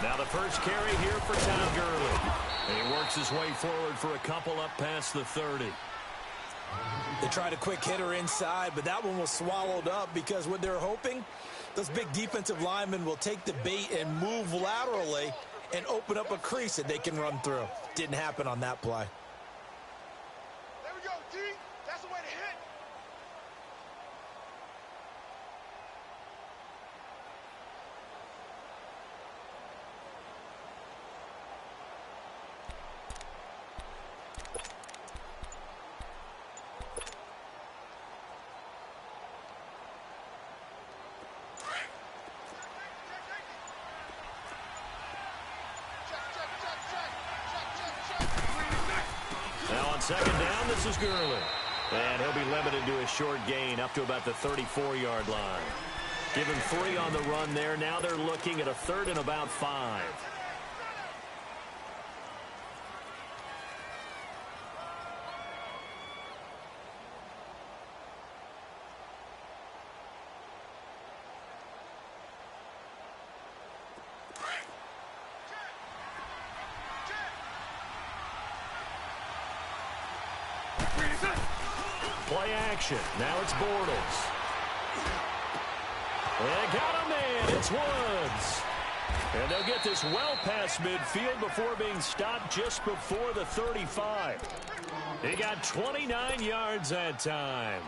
Now the first carry here for Todd Gurley. And he works his way forward for a couple up past the 30. They tried a quick hitter inside, but that one was swallowed up because what they're hoping, those big defensive linemen will take the bait and move laterally and open up a crease that they can run through. Didn't happen on that play. There we go, D. That's the way to hit. Second down, this is Gurley. And he'll be limited to a short gain up to about the 34-yard line. Give him 3 on the run there. Now they're looking at a 3rd and about 5. Play action. Now it's Bortles. They got him in. It's Woods. And they'll get this well past midfield before being stopped just before the 35. He got 29 yards that time.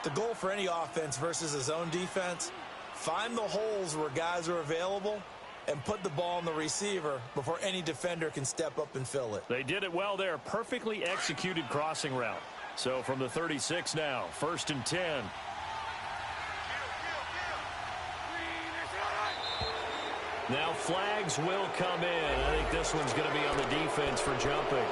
The goal for any offense versus his own defense, find the holes where guys are available and put the ball on the receiver before any defender can step up and fill it. They did it well there. Perfectly executed crossing route. So from the 36 now, 1st and 10. Now flags will come in. I think this one's going to be on the defense for jumping.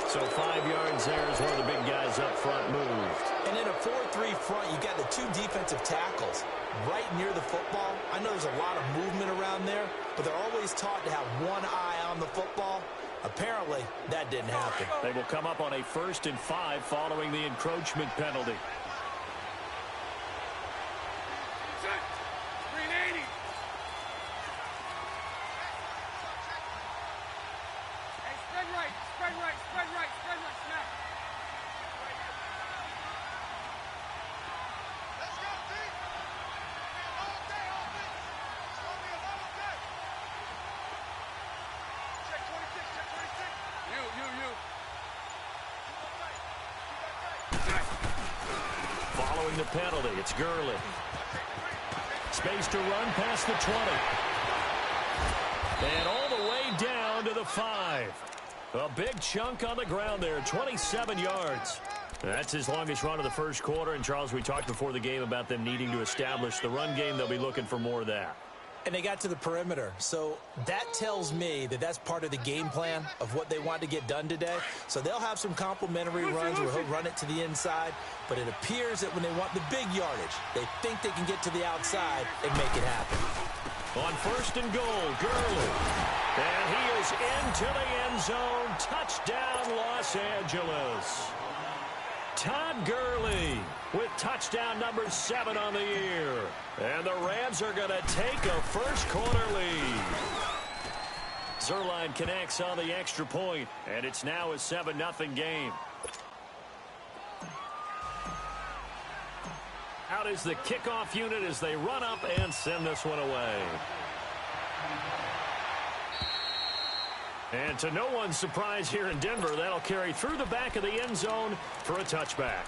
So 5 yards there is where the big guys up front moved. And in a 4-3 front, you got the 2 defensive tackles right near the football. I know there's a lot of movement around there, but they're always taught to have one eye on the football. Apparently, that didn't happen. They will come up on a 1st and 5 following the encroachment penalty. Following the penalty, it's Gurley. Space to run past the 20. And all the way down to the 5. A big chunk on the ground there, 27 yards. That's his longest run of the first quarter. And, Charles, we talked before the game about them needing to establish the run game. They'll be looking for more of that. And they got to the perimeter. So that tells me that that's part of the game plan of what they want to get done today. So they'll have some complementary runs where he'll run it to the inside. But it appears that when they want the big yardage, they think they can get to the outside and make it happen. On 1st and goal, Gurley. And he is into the end zone. Touchdown, Los Angeles. Todd Gurley with touchdown number 7 on the year. And the Rams are going to take a first quarter lead. Zuerlein connects on the extra point, and it's now a 7-0 game. Out is the kickoff unit as they run up and send this one away. And to no one's surprise here in Denver, that'll carry through the back of the end zone for a touchback.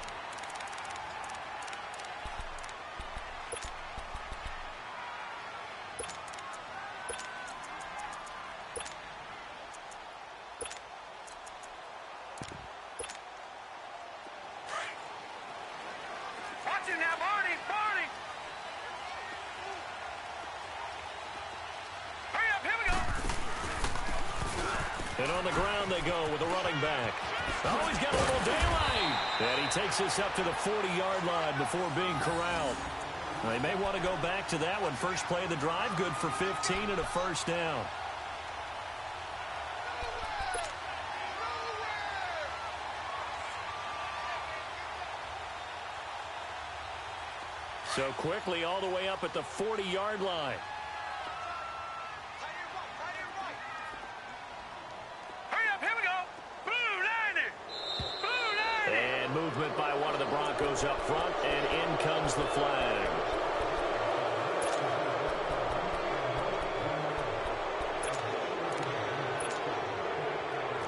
And on the ground they go with a running back. Oh, he's got a little daylight. And he takes this up to the 40-yard line before being corralled. They may want to go back to that one. First play of the drive, good for 15 and a first down. So quickly all the way up at the 40-yard line. movement by one of the Broncos up front, and in comes the flag.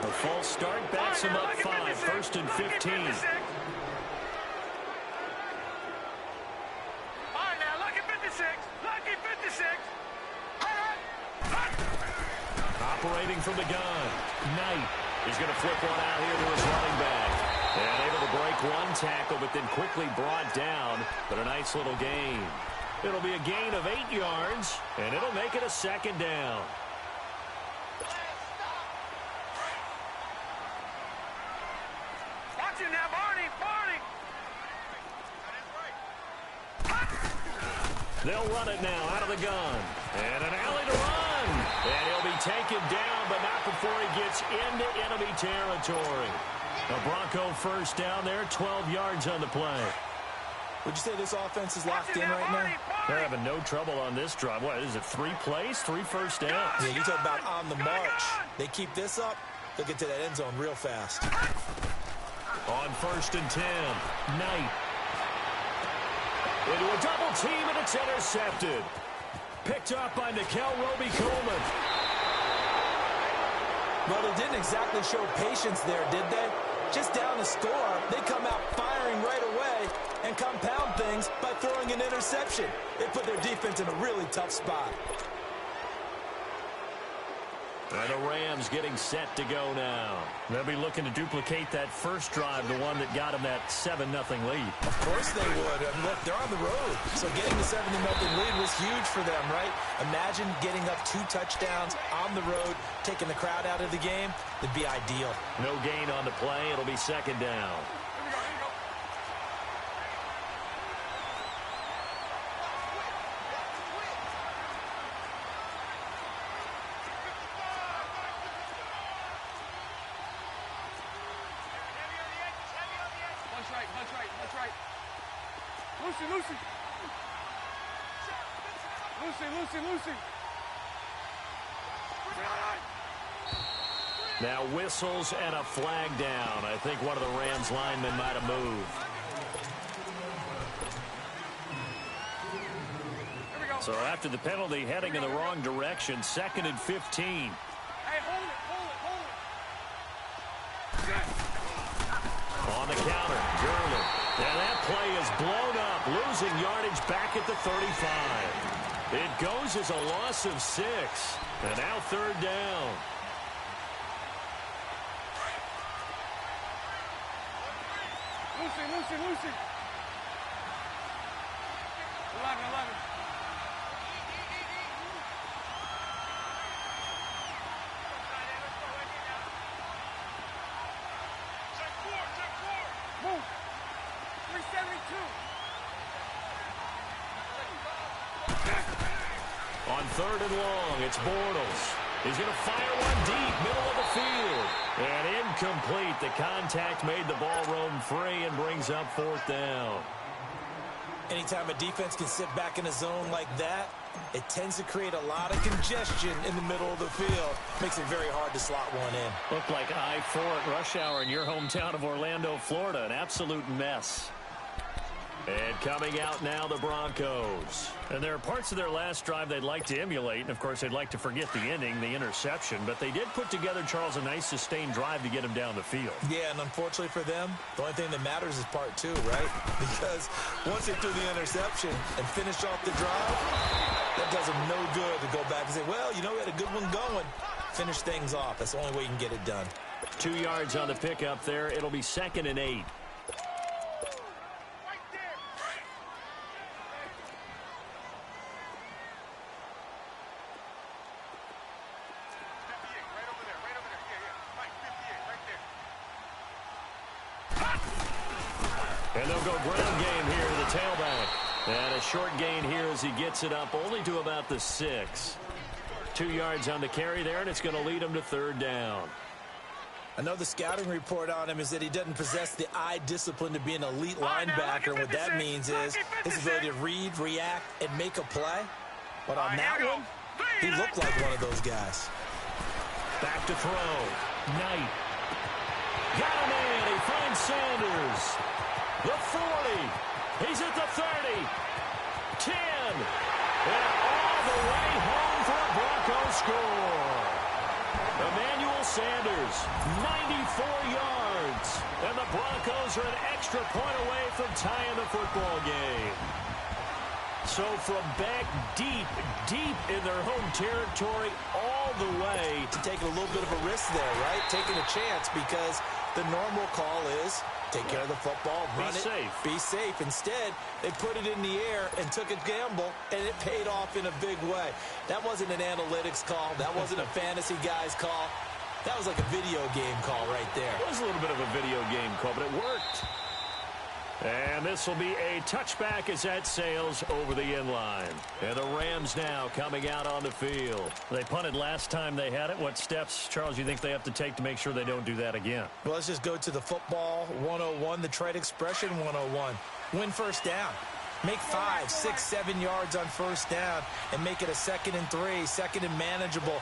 A false start backs him up 5, 1st and 15. All right, now, lucky 56. Lucky 56. Operating from the gun. Knight is going to flip one out here to his running back. And able to break one tackle, but then quickly brought down. But a nice little gain. It'll be a gain of 8 yards, and it'll make it a 2nd down. Watch it now, Barney. Barney. They'll run it now out of the gun. And an alley to run. And he'll be taken down, but not before he gets into enemy territory. A Bronco 1st down there, 12 yards on the play. Would you say this offense is locked in right now? They're having no trouble on this drive. What is it, 3 plays, 3 first downs? Yeah, you talk about on the march. They keep this up, they'll get to that end zone real fast. On 1st and 10, Knight. Into a double team, and it's intercepted. Picked up by Nickel Roby-Coleman. Well, they didn't exactly show patience there, did they? Just down a score, they come out firing right away and compound things by throwing an interception. They put their defense in a really tough spot. And the Rams getting set to go now. They'll be looking to duplicate that first drive, the one that got them that 7-0 lead. Of course they would. I mean, look, they're on the road. So getting the 7-0 lead was huge for them, right? Imagine getting up 2 touchdowns on the road, taking the crowd out of the game. It'd be ideal. No gain on the play. It'll be 2nd down. That's right. Lucy. Now whistles and a flag down. I think one of the Rams linemen might have moved. So after the penalty, heading in the wrong direction, 2nd and 15. Hey, hold it. On the counter, Gurley. And that play is blown up, losing yardage back at the 35. It goes as a loss of 6. And now 3rd down. Lucy. 11. Move. 372. On 3rd and long, it's Bortles. He's going to fire one deep, middle of the field. And incomplete. The contact made the ball roam free and brings up 4th down. Anytime a defense can sit back in a zone like that, it tends to create a lot of congestion in the middle of the field. Makes it very hard to slot one in. Looked like I-4 at rush hour in your hometown of Orlando, Florida. An absolute mess. And coming out now, the Broncos. And there are parts of their last drive they'd like to emulate. And, of course, they'd like to forget the ending, the interception. But they did put together, Charles, a nice sustained drive to get him down the field. Yeah, and unfortunately for them, the only thing that matters is part 2, right? Because once they threw the interception and finished off the drive, that does them no good to go back and say, well, you know, we had a good one going. Finish things off. That's the only way you can get it done. 2 yards on the pickup there. It'll be 2nd and 8. And they'll go ground game here to the tailback. And a short gain here as he gets it up only to about the 6. 2 yards on the carry there, and it's going to lead him to 3rd down. I know the scouting report on him is that he doesn't possess the eye discipline to be an elite linebacker. What that means is his ability to read, react, and make a play. But on that one, he looked like one of those guys. Back to throw. Knight. Got him in. They find Sanders. The 40. He's at the 30. 10. And all the way home for a Broncos score. Emmanuel Sanders, 94 yards. And the Broncos are an extra point away from tying the football game. So from back deep in their home territory all the way. Taking a little bit of a risk there, right? Taking a chance because the normal call is take care of the football, run it, be safe. Instead, they put it in the air and took a gamble, and it paid off in a big way. That wasn't an analytics call. That wasn't a fantasy guy's call. That was like a video game call right there. It was a little bit of a video game call, but it worked. And this will be a touchback as that sails over the end line. And the Rams now coming out on the field. They punted last time they had it. What steps, Charles, you think they have to take to make sure they don't do that again? Well, let's just go to the football 101, the trade expression 101. Win first down. Make 5, 6, 7 yards on first down and make it a 2nd and 3, 2nd and manageable.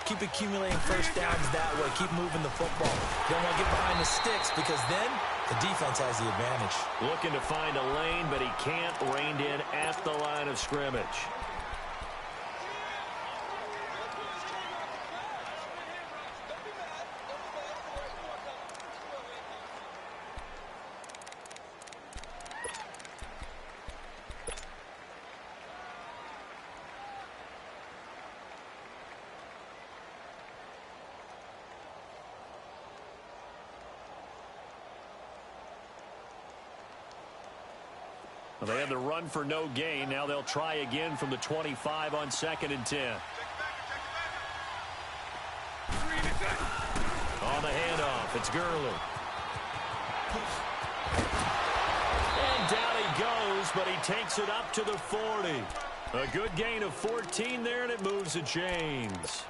Keep accumulating first downs that way. Keep moving the football. You don't want to get behind the sticks because then the defense has the advantage. Looking to find a lane, but he can't. Reined in at the line of scrimmage. Well, they had the run for no gain. Now they'll try again from the 25 on 2nd and 10. On the handoff, it's Gurley. And down he goes, but he takes it up to the 40. A good gain of 14 there, and it moves the chains.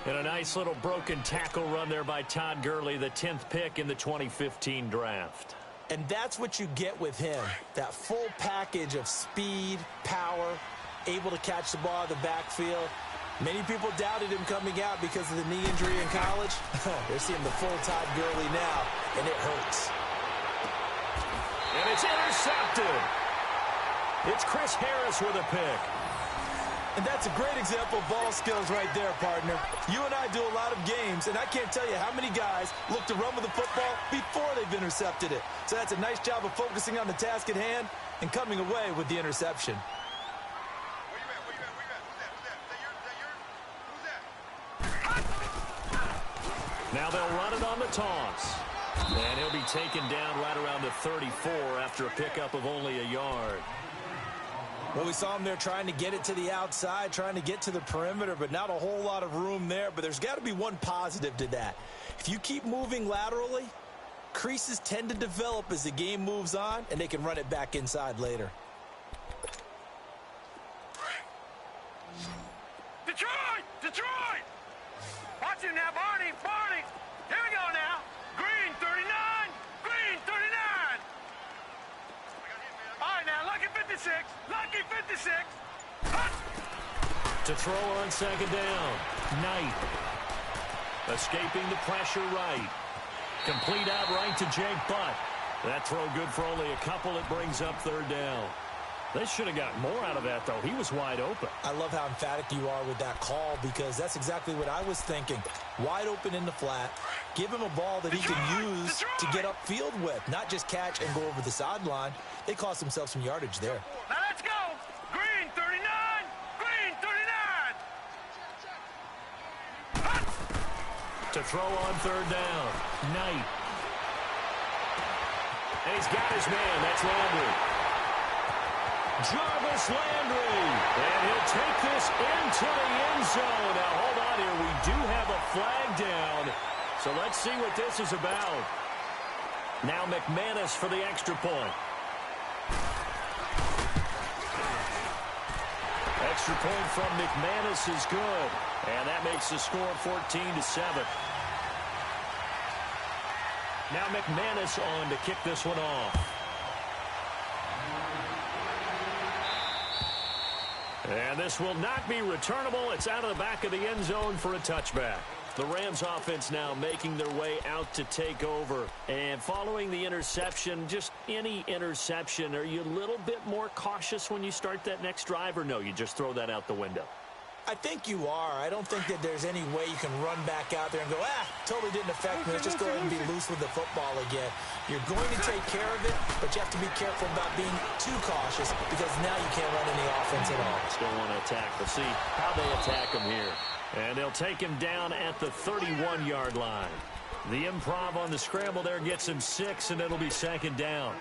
And a nice little broken tackle run there by Todd Gurley, the 10th pick in the 2015 draft. And that's what you get with him, that full package of speed, power, able to catch the ball in the backfield. Many people doubted him coming out because of the knee injury in college. They're seeing the full Todd Gurley now, and it hurts. And it's intercepted. It's Chris Harris with a pick. And that's a great example of ball skills right there, partner. You and I do a lot of games, and I can't tell you how many guys look to run with the football before they've intercepted it. So that's a nice job of focusing on the task at hand and coming away with the interception. Now they'll run it on the toss. And he'll be taken down right around the 34 after a pickup of only a yard. Well, we saw him there trying to get it to the outside, trying to get to the perimeter, but not a whole lot of room there. But there's got to be one positive to that. If you keep moving laterally, creases tend to develop as the game moves on, and they can run it back inside later. Detroit! Detroit! Watch him now, Barney! Barney! Here we go now! Green 39! Green 39! All right, now, Lucky 56! Lucky 56! Hut! To throw on 2nd down. Knight. Escaping the pressure right. Complete out right to Jake Butt. That throw good for only a couple. It brings up 3rd down. They should have got more out of that, though. He was wide open. I love how emphatic you are with that call because that's exactly what I was thinking. Wide open in the flat. Give him a ball that he can use to get upfield with, not just catch and go over the sideline. They cost themselves some yardage there. Now let's go! Green 39! Green 39! Hut! To throw on 3rd down. Knight. And he's got his man. That's Landry. Jarvis Landry. And he'll take this into the end zone. Now, hold on here. We do have a flag down. So let's see what this is about. Now McManus for the extra point. Extra point from McManus is good. And that makes the score 14-7. Now McManus on to kick this one off. And this will not be returnable. It's out of the back of the end zone for a touchback. The Rams offense now making their way out to take over. And following the interception, just any interception, are you a little bit more cautious when you start that next drive, or no, you just throw that out the window? I think you are. I don't think that there's any way you can run back out there and go, totally didn't affect me. Let's just go ahead and be loose with the football again. You're going to take care of it, but you have to be careful about being too cautious because now you can't run any offense at all. Still want to attack. We'll see how they attack him here. And they'll take him down at the 31-yard line. The improv on the scramble there gets him 6, and it'll be second down.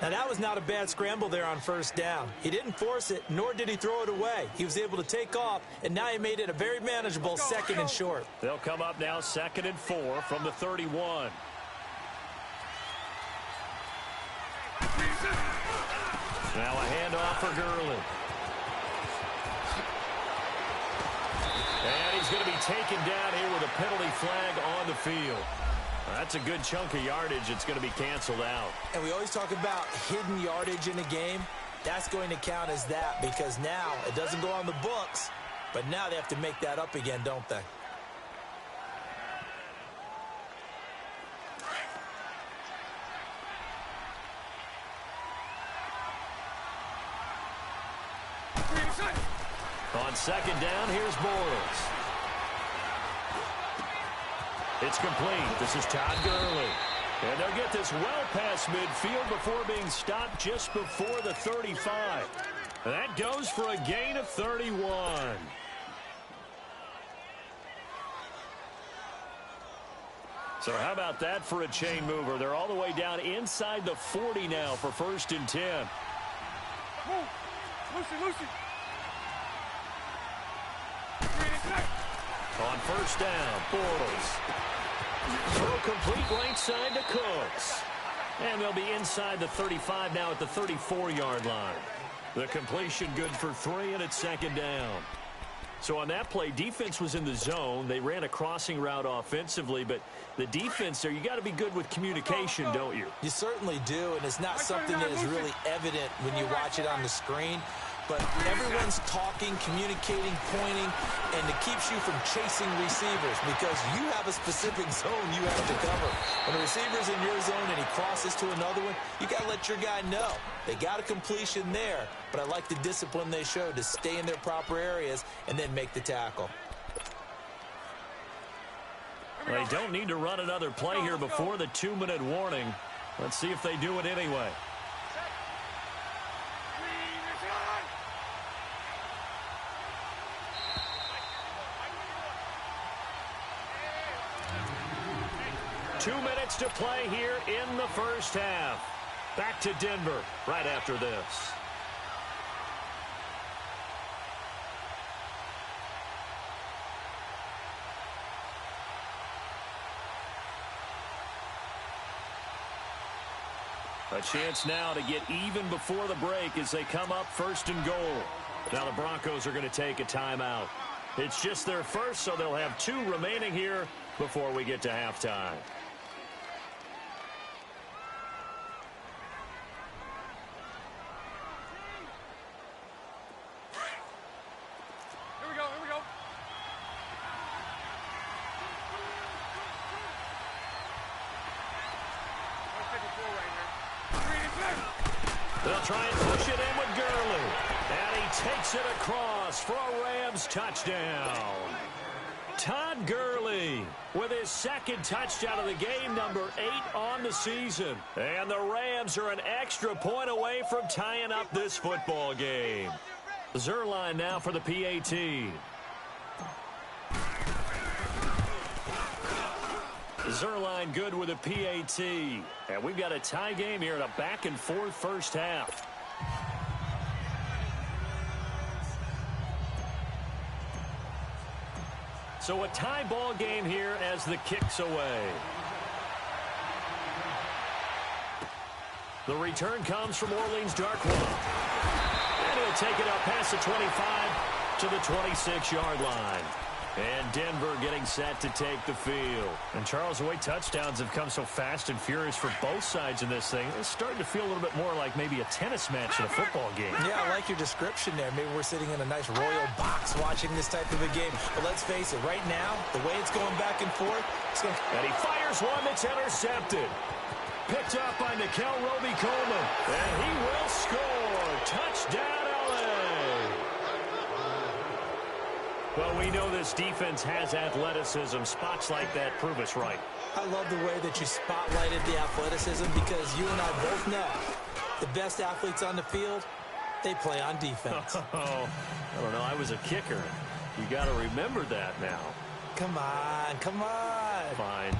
Now, that was not a bad scramble there on first down. He didn't force it, nor did he throw it away. He was able to take off, and now he made it a very manageable second and short. They'll come up now 2nd and 4 from the 31. Now a handoff for Gurley. And he's going to be taken down here with a penalty flag on the field. That's a good chunk of yardage. It's going to be canceled out. And we always talk about hidden yardage in a game. That's going to count as that because now it doesn't go on the books, but now they have to make that up again, don't they? On second down, here's Bortles. It's complete. This is Todd Gurley. And they'll get this well past midfield before being stopped just before the 35. That goes for a gain of 31. So how about that for a chain mover? They're all the way down inside the 40 now for 1st and 10. Move. Lucy. On first down, Bortles. Throw complete right side to Cooks. And they'll be inside the 35 now at the 34-yard line. The completion good for 3, and it's second down. So on that play, defense was in the zone. They ran a crossing route offensively, but the defense there, you got to be good with communication, don't you? You certainly do, and it's not something that is really evident when you watch it on the screen. But everyone's talking, communicating, pointing, and it keeps you from chasing receivers because you have a specific zone you have to cover. When a receiver's in your zone and he crosses to another one, you got to let your guy know. They got a completion there, but I like the discipline they showed to stay in their proper areas and then make the tackle. They don't need to run another play here before the 2-minute warning. Let's see if they do it anyway. Two minutes to play here in the first half. Back to Denver right after this. A chance now to get even before the break as they come up 1st and goal. Now the Broncos are going to take a timeout. It's just their first, so they'll have 2 remaining here before we get to halftime. Here we go. They'll try and push it in with Gurley. And he takes it across for a Rams touchdown. Todd Gurley with his 2nd touchdown of the game, number 8 on the season. And the Rams are an extra point away from tying up this football game. Zuerlein now for the PAT. Zuerlein good with a PAT. And we've got a tie game here in a back-and-forth first half. So a tie ball game here as the kick's away. The return comes from Orleans Darkwa. And he'll take it up past the 25 to the 26-yard line. And Denver getting set to take the field. And Charles, the way touchdowns have come so fast and furious for both sides in this thing, it's starting to feel a little bit more like maybe a tennis match in a football game. Yeah, I like your description there. Maybe we're sitting in a nice royal box watching this type of a game. But let's face it, right now, the way it's going back and forth, and he fires one that's intercepted. Picked up by Nickel Roby-Coleman. And he will score. Touchdown, LA. Well, we know this defense has athleticism. Spots like that prove us right. I love the way that you spotlighted the athleticism because you and I both know the best athletes on the field, they play on defense. Oh, I don't know. I was a kicker. You got to remember that now. Come on, come on. Fine.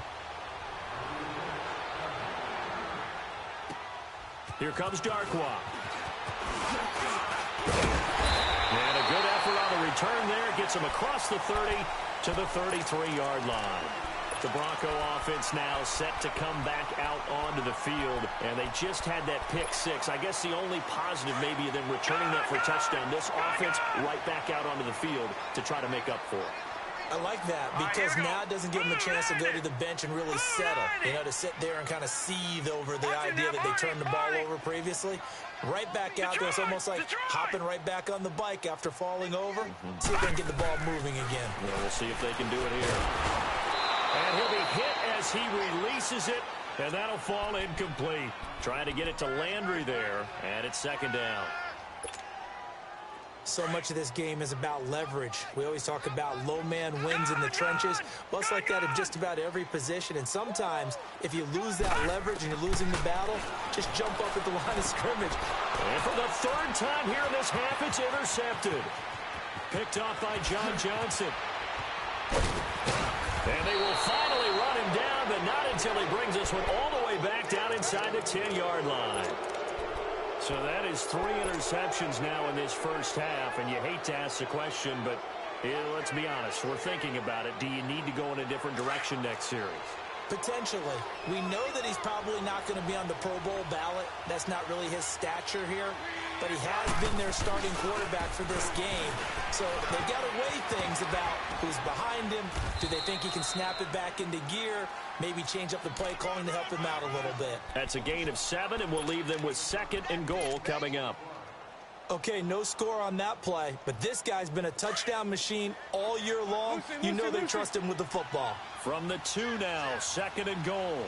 Here comes Darkwa. And a good effort on the return there. Gets him across the 30 to the 33-yard line. The Bronco offense now set to come back out onto the field. And they just had that pick six. I guess the only positive maybe them returning that for a touchdown. This offense right back out onto the field to try to make up for it. I like that because now it doesn't give them a chance to go to the bench and really settle. You know, to sit there and kind of seethe over the idea that they turned the ball over previously. Right back out there. It's almost like hopping right back on the bike after falling over. See if they can get the ball moving again. Yeah, we'll see if they can do it here. And he'll be hit as he releases it, and that'll fall incomplete. Trying to get it to Landry there, and it's second down. So much of this game is about leverage. We always talk about low man wins in the trenches. Well, it's like that in just about every position. And sometimes, if you lose that leverage and you're losing the battle, just jump up at the line of scrimmage. And for the third time here in this half, it's intercepted. Picked off by John Johnson. And they will finally run him down, but not until he brings this one all the way back down inside the 10-yard line. So that is 3 interceptions now in this first half, and you hate to ask the question, but let's be honest, we're thinking about it. Do you need to go in a different direction next series? Potentially. We know that he's probably not going to be on the Pro Bowl ballot. That's not really his stature here. But he has been their starting quarterback for this game. So they've got to weigh things about who's behind him. Do they think he can snap it back into gear? Maybe change up the play calling to help him out a little bit. That's a gain of 7, and we'll leave them with 2nd and goal coming up. Okay, no score on that play, but this guy's been a touchdown machine all year long. You know they trust him with the football. From the 2 now, 2nd and goal.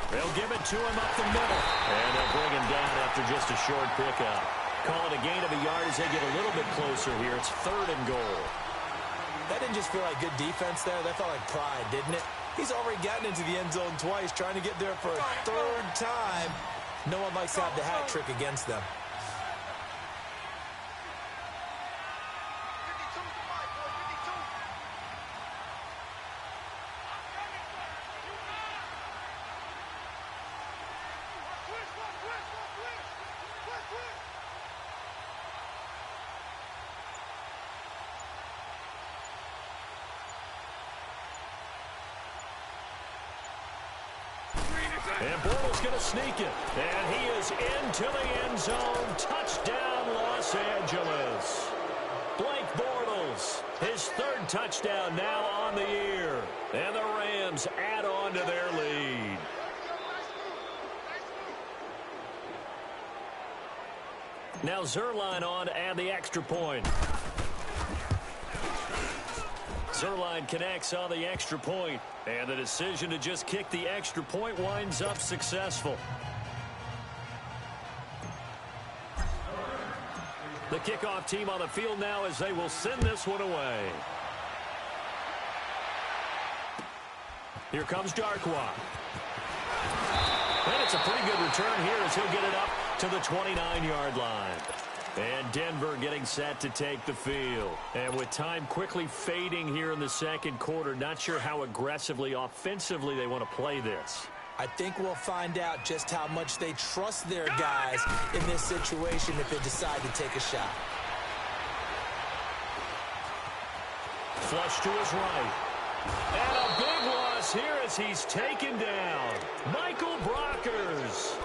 They'll give it to him up the middle, and they'll bring him down after just a short pickup. Call it a gain of a yard as they get a little bit closer here. It's 3rd and goal. That didn't just feel like good defense there. That felt like pride, didn't it? He's already gotten into the end zone twice, trying to get there for a 3rd time. No one likes to have the hat trick against them. And Bortles going to sneak it. And he is into the end zone. Touchdown, Los Angeles. Blake Bortles, his 3rd touchdown now on the year. And the Rams add on to their lead. Now Zuerlein on to add the extra point. Zuerlein connects on the extra point, and the decision to just kick the extra point winds up successful. The kickoff team on the field now as they will send this one away. Here comes Darkwa. And it's a pretty good return here as he'll get it up to the 29-yard line. And Denver getting set to take the field. And with time quickly fading here in the 2nd quarter, not sure how aggressively, offensively they want to play this. I think we'll find out just how much they trust their guys in this situation if they decide to take a shot. Flush to his right. And a big loss here as he's taken down. Michael Brockers.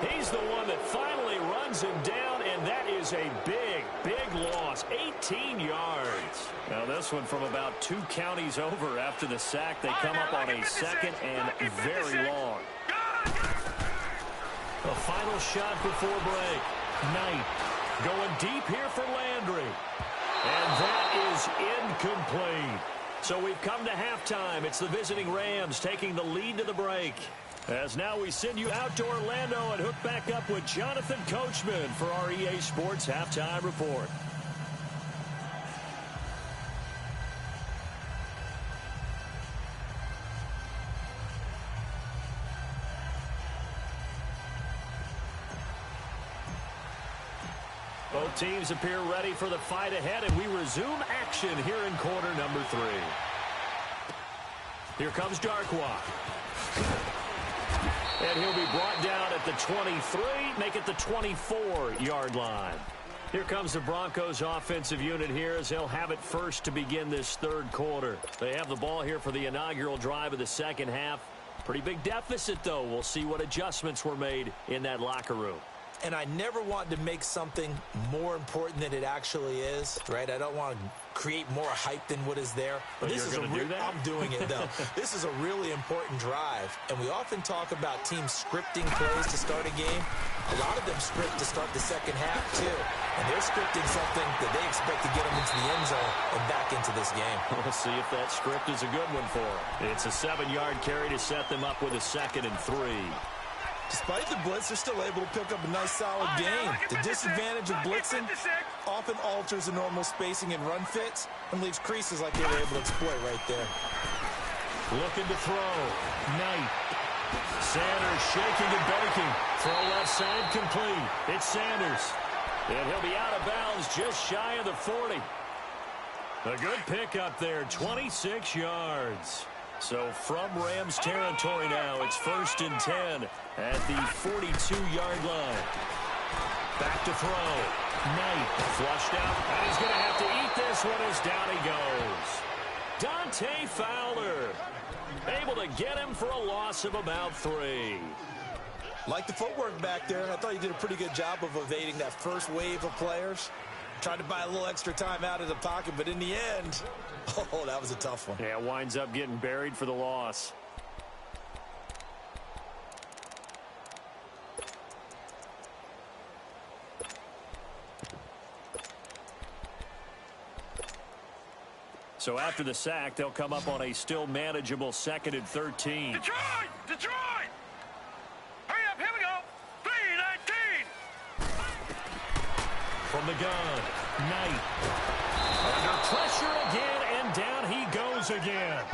He's the one that finally runs him down, and that is a big, big loss. 18 yards. Now this one from about 2 counties over after the sack. They come up on a second and very long. A final shot before break. Knight going deep here for Landry. And that is incomplete. So we've come to halftime. It's the visiting Rams taking the lead to the break. As now we send you out to Orlando and hook back up with Jonathan Coachman for our EA Sports Halftime Report. Both teams appear ready for the fight ahead, and we resume action here in quarter number 3. Here comes Darkwa. And he'll be brought down at the 23, make it the 24-yard line. Here comes the Broncos offensive unit here as they'll have it first to begin this third quarter. They have the ball here for the inaugural drive of the second half. Pretty big deficit, though. We'll see what adjustments were made in that locker room. And I never want to make something more important than it actually is, right? I don't want to create more hype than what is there. But this is I'm doing it, though. This is a really important drive. And we often talk about teams scripting plays to start a game. A lot of them script to start the second half, too. And they're scripting something that they expect to get them into the end zone and back into this game. We'll see if that script is a good one for them. It's a 7-yard carry to set them up with a 2nd and 3. Despite the blitz, they're still able to pick up a nice, solid gain. The disadvantage of blitzing often alters the normal spacing and run fits and leaves creases like they were able to exploit right there. Looking to throw. Knight. Sanders shaking and baking. Throw left side complete. It's Sanders. And he'll be out of bounds just shy of the 40. A good pickup there, 26 yards. So from Rams territory now, it's 1st and 10 at the 42-yard line. Back to throw. Knight flushed out, and he's going to have to eat this one as down he goes. Dante Fowler able to get him for a loss of about 3. Like the footwork back there, I thought he did a pretty good job of evading that first wave of players. Tried to buy a little extra time out of the pocket, but in the end, oh, that was a tough one. Yeah, winds up getting buried for the loss. So after the sack, they'll come up on a still manageable 2nd and 13. Detroit! Detroit! Hurry up, here we go! 3-19! From the gun, Knight. Under pressure again, and down he goes again.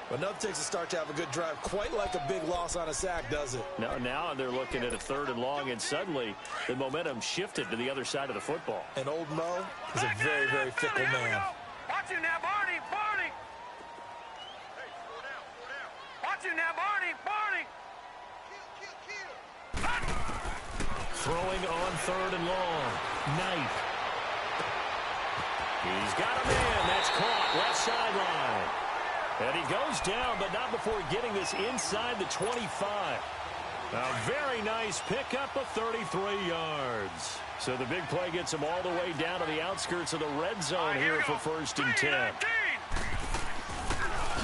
But enough takes a start to have a good drive. Quite like a big loss on a sack, does it? No, now they're looking at a 3rd and long, and suddenly the momentum shifted to the other side of the football. And old Mo is a very, very fickle man. Watch him now, Barney! Barney! Hey, slow down, slow down. Watch him now, Barney! Barney! Throwing on 3rd and long. Knight. He's got a man. That's caught. Left sideline. And he goes down, but not before getting this inside the 25. A very nice pickup of 33 yards. So the big play gets him all the way down to the outskirts of the red zone here for 1st and 10.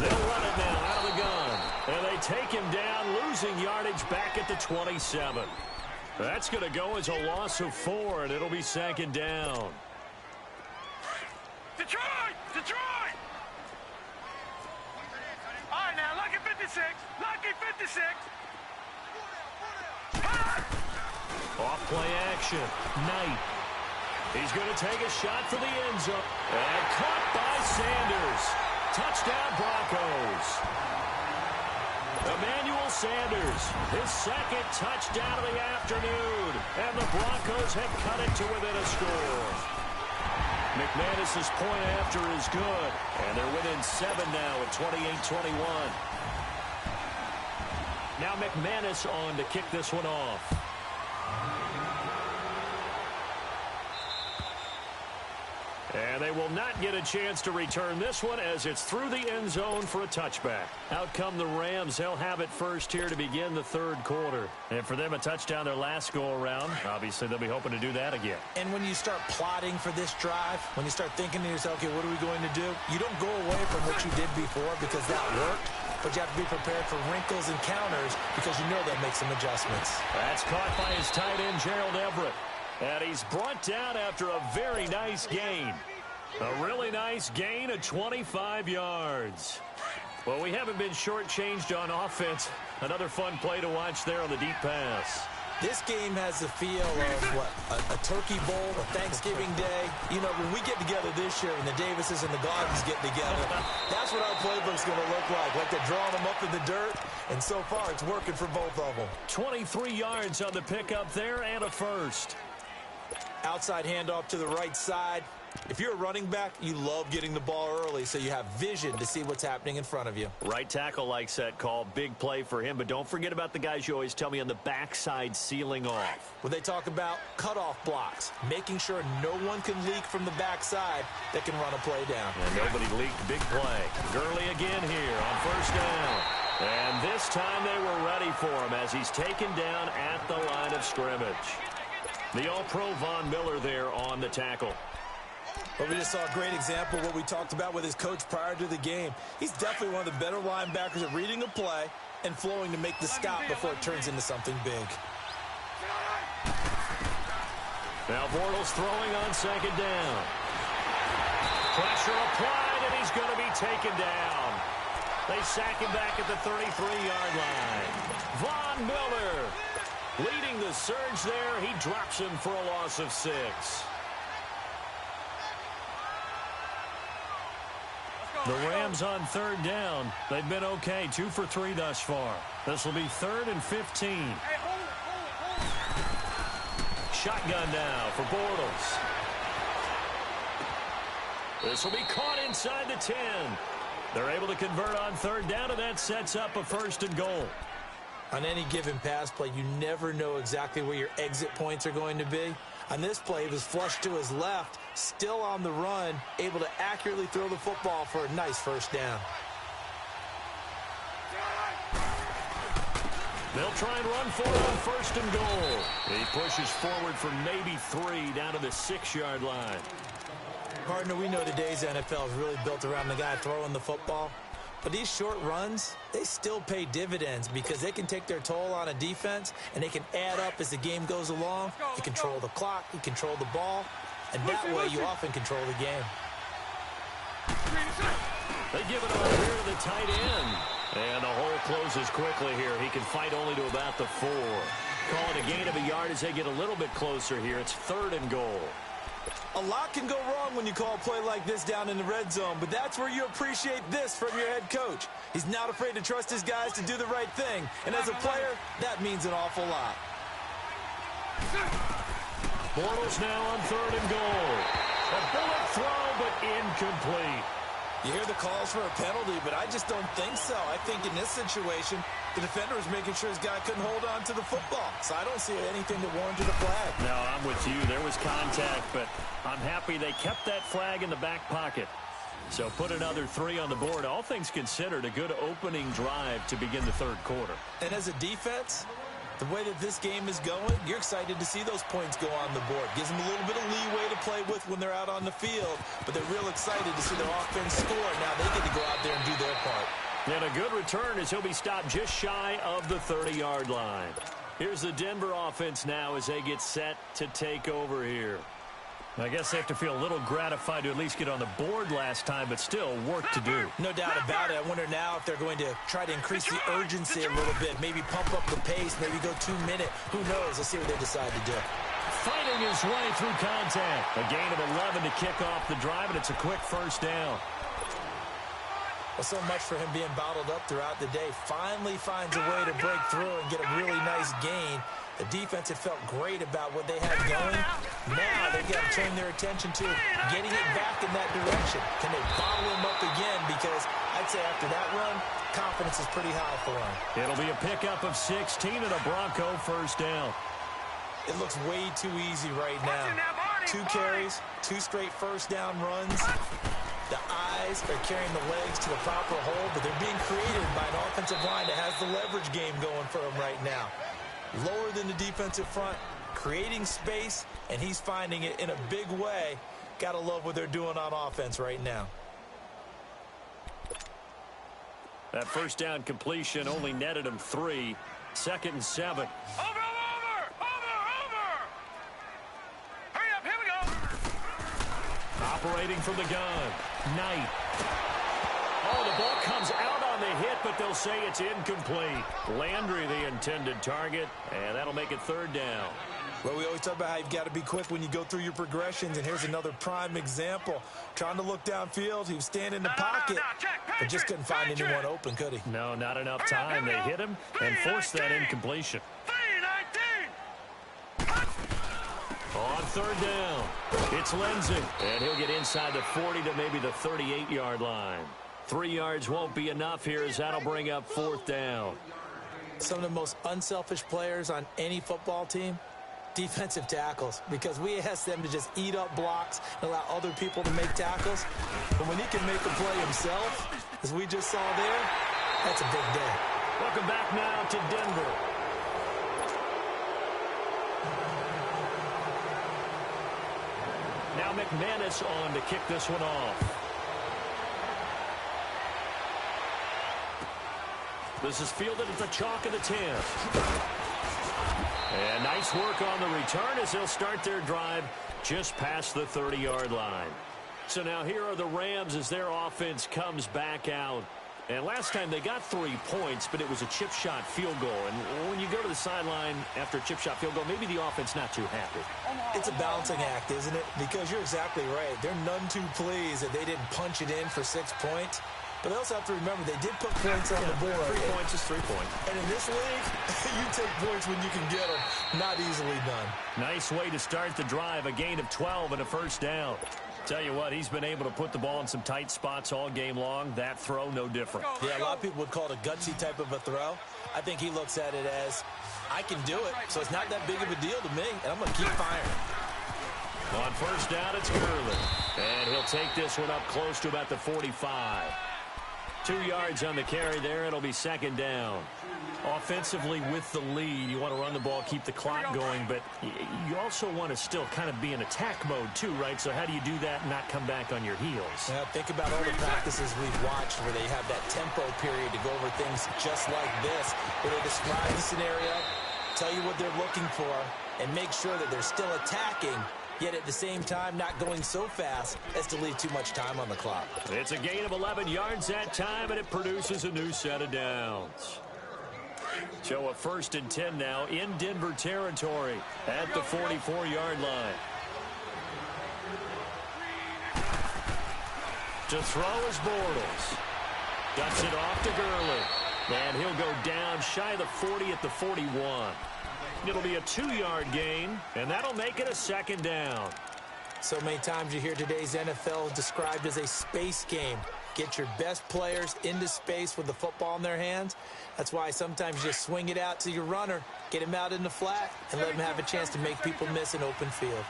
They'll run it now out of the gun. And they take him down, losing yardage back at the 27. That's going to go as a loss of 4, and it'll be 2nd down. Detroit! Detroit! All right, now, lucky 56. Lucky 56. Off play action. Knight. He's going to take a shot for the end zone. And caught by Sanders. Touchdown Broncos. Emmanuel Sanders, his 2nd touchdown of the afternoon. And the Broncos have cut it to within a score. McManus's point after is good. And they're within 7 now at 28-21. Now McManus on to kick this one off. And they will not get a chance to return this one as it's through the end zone for a touchback. Out come the Rams. They'll have it first here to begin the third quarter. And for them, a touchdown their last go-around. Obviously, they'll be hoping to do that again. And when you start plotting for this drive, when you start thinking to yourself, okay, what are we going to do? You don't go away from what you did before because that worked. But you have to be prepared for wrinkles and counters because you know they'll make some adjustments. That's caught by his tight end, Gerald Everett. And he's brought down after a very nice gain. A really nice gain of 25 yards. Well, we haven't been shortchanged on offense. Another fun play to watch there on the deep pass. This game has the feel of, a turkey bowl, a Thanksgiving day. You know, when we get together this year and the Davises and the Gardens get together, that's what our playbook's going to look like they're drawing them up in the dirt, and so far it's working for both of them. 23 yards on the pickup there and a first. Outside handoff to the right side. If you're a running back, you love getting the ball early so you have vision to see what's happening in front of you. Right tackle likes that call. Big play for him, but don't forget about the guys you always tell me on the backside sealing off. When they talk about cutoff blocks, making sure no one can leak from the backside that can run a play down. And nobody leaked. Big play. Gurley again here on first down. And this time they were ready for him as he's taken down at the line of scrimmage. The All-Pro Von Miller there on the tackle. But we just saw a great example of what we talked about with his coach prior to the game. He's definitely one of the better linebackers at reading a play and flowing to make the stop before it turns into something big. Now Bortles throwing on second down. Pressure applied, and he's going to be taken down. They sack him back at the 33-yard line. Von Miller leading the surge there. He drops him for a loss of 6. The Rams on third down. They've been okay, 2 for 3 thus far. This will be 3rd and 15. Shotgun now for Bortles. This will be caught inside the 10. They're able to convert on third down, and that sets up a 1st and goal. On any given pass play, you never know exactly where your exit points are going to be. On this play, he was flushed to his left, still on the run, able to accurately throw the football for a nice 1st down. They'll try and run for it on 1st and goal. He pushes forward for maybe 3 down to the 6-yard line. Partner, we know today's NFL is really built around the guy throwing the football. But these short runs, they still pay dividends because they can take their toll on a defense, and they can add up as the game goes along. You control the clock, you control the ball, and that way you often control the game. They give it over here to the tight end. And the hole closes quickly here. He can fight only to about the 4. Call it a gain of a yard as they get a little bit closer here. It's 3rd and goal. A lot can go wrong when you call a play like this down in the red zone, but that's where you appreciate this from your head coach. He's not afraid to trust his guys to do the right thing, and as a player, that means an awful lot. Bortles now on 3rd and goal. A bullet throw, but incomplete. You hear the calls for a penalty, but I just don't think so. I think in this situation, the defender was making sure his guy couldn't hold on to the football. So I don't see anything that warranted a flag. No, I'm with you. There was contact, but I'm happy they kept that flag in the back pocket. So put another 3 on the board. All things considered, a good opening drive to begin the third quarter. And as a defense, the way that this game is going, you're excited to see those points go on the board. Gives them a little bit of leeway to play with when they're out on the field, but they're real excited to see their offense score. Now they get to go out there and do their part. And a good return as he'll be stopped just shy of the 30-yard line. Here's the Denver offense now as they get set to take over here. I guess they have to feel a little gratified to at least get on the board last time, but still work to do. No doubt about it. I wonder now if they're going to try to increase the urgency a little bit, maybe pump up the pace, maybe go 2-minute. Who knows? Let's see what they decide to do. Fighting his way through contact. A gain of 11 to kick off the drive, and it's a quick 1st down. Well, so much for him being bottled up throughout the day. Finally finds a way to break through and get a really nice gain. The defense had felt great about what they had going. Now they've got to turn their attention to getting it back in that direction. Can they bottle him up again? Because I'd say after that run, confidence is pretty high for him. It'll be a pickup of 16 and a Bronco 1st down. It looks way too easy right now. 2 carries, 2 straight first down runs. The eyes are carrying the legs to the proper hole, but they're being created by an offensive line that has the leverage game going for them right now. Lower than the defensive front, creating space, and he's finding it in a big way. Gotta love what they're doing on offense right now. That first down completion only netted him 3. 2nd and 7. Over! Hurry up, here we go! Operating from the gun. Knight. Oh, the ball comes out on the hit, but they'll say it's incomplete. Landry, the intended target, and that'll make it 3rd down. Well, we always talk about how you've got to be quick when you go through your progressions, and here's another prime example. Trying to look downfield, he was standing in the pocket, but just couldn't find anyone open, could he? No, not enough time. They hit him and forced that incompletion. 3-19. On 3rd down, it's Lindsey, and he'll get inside the 40 to maybe the 38-yard line. 3 yards won't be enough here as that'll bring up 4th down. Some of the most unselfish players on any football team, defensive tackles, because we ask them to just eat up blocks and allow other people to make tackles. But when he can make a play himself, as we just saw there, that's a big day. Welcome back now to Denver. Now McManus on to kick this one off. This is fielded at the chalk of the 10. And nice work on the return as they'll start their drive just past the 30-yard line. So now here are the Rams as their offense comes back out. And last time they got 3 points, but it was a chip shot field goal. And when you go to the sideline after a chip shot field goal, maybe the offense not too happy. It's a balancing act, isn't it? Because you're exactly right. They're none too pleased that they didn't punch it in for 6 points. But they also have to remember they did put points on the board. 3 points is 3 points. And in this league, you take points when you can get them. Not easily done. Nice way to start the drive. A gain of 12 and a first down. Tell you what, he's been able to put the ball in some tight spots all game long. That throw, no different. Yeah, a lot of people would call it a gutsy type of a throw. I think he looks at it as, I can do it, so it's not that big of a deal to me, and I'm going to keep firing. On first down, it's Gurley. And he'll take this one up close to about the 45. 2 yards on the carry there. It'll be 2nd down. Offensively with the lead, you want to run the ball, keep the clock going, but you also want to still kind of be in attack mode too, right? So how do you do that and not come back on your heels? Yeah, think about all the practices we've watched where they have that tempo period to go over things just like this, where they describe the scenario, tell you what they're looking for, and make sure that they're still attacking, yet at the same time not going so fast as to leave too much time on the clock. It's a gain of 11 yards that time, and it produces a new set of downs. So a 1st and 10 now in Denver territory at the 44-yard line. To throw is Bortles. Ducks it off to Gurley. And he'll go down shy of the 40 at the 41. It'll be a 2-yard gain, and that'll make it a 2nd down. So many times you hear today's NFL described as a space game. Get your best players into space with the football in their hands. That's why sometimes you just swing it out to your runner, get him out in the flat, and let him have a chance to make people miss an open field.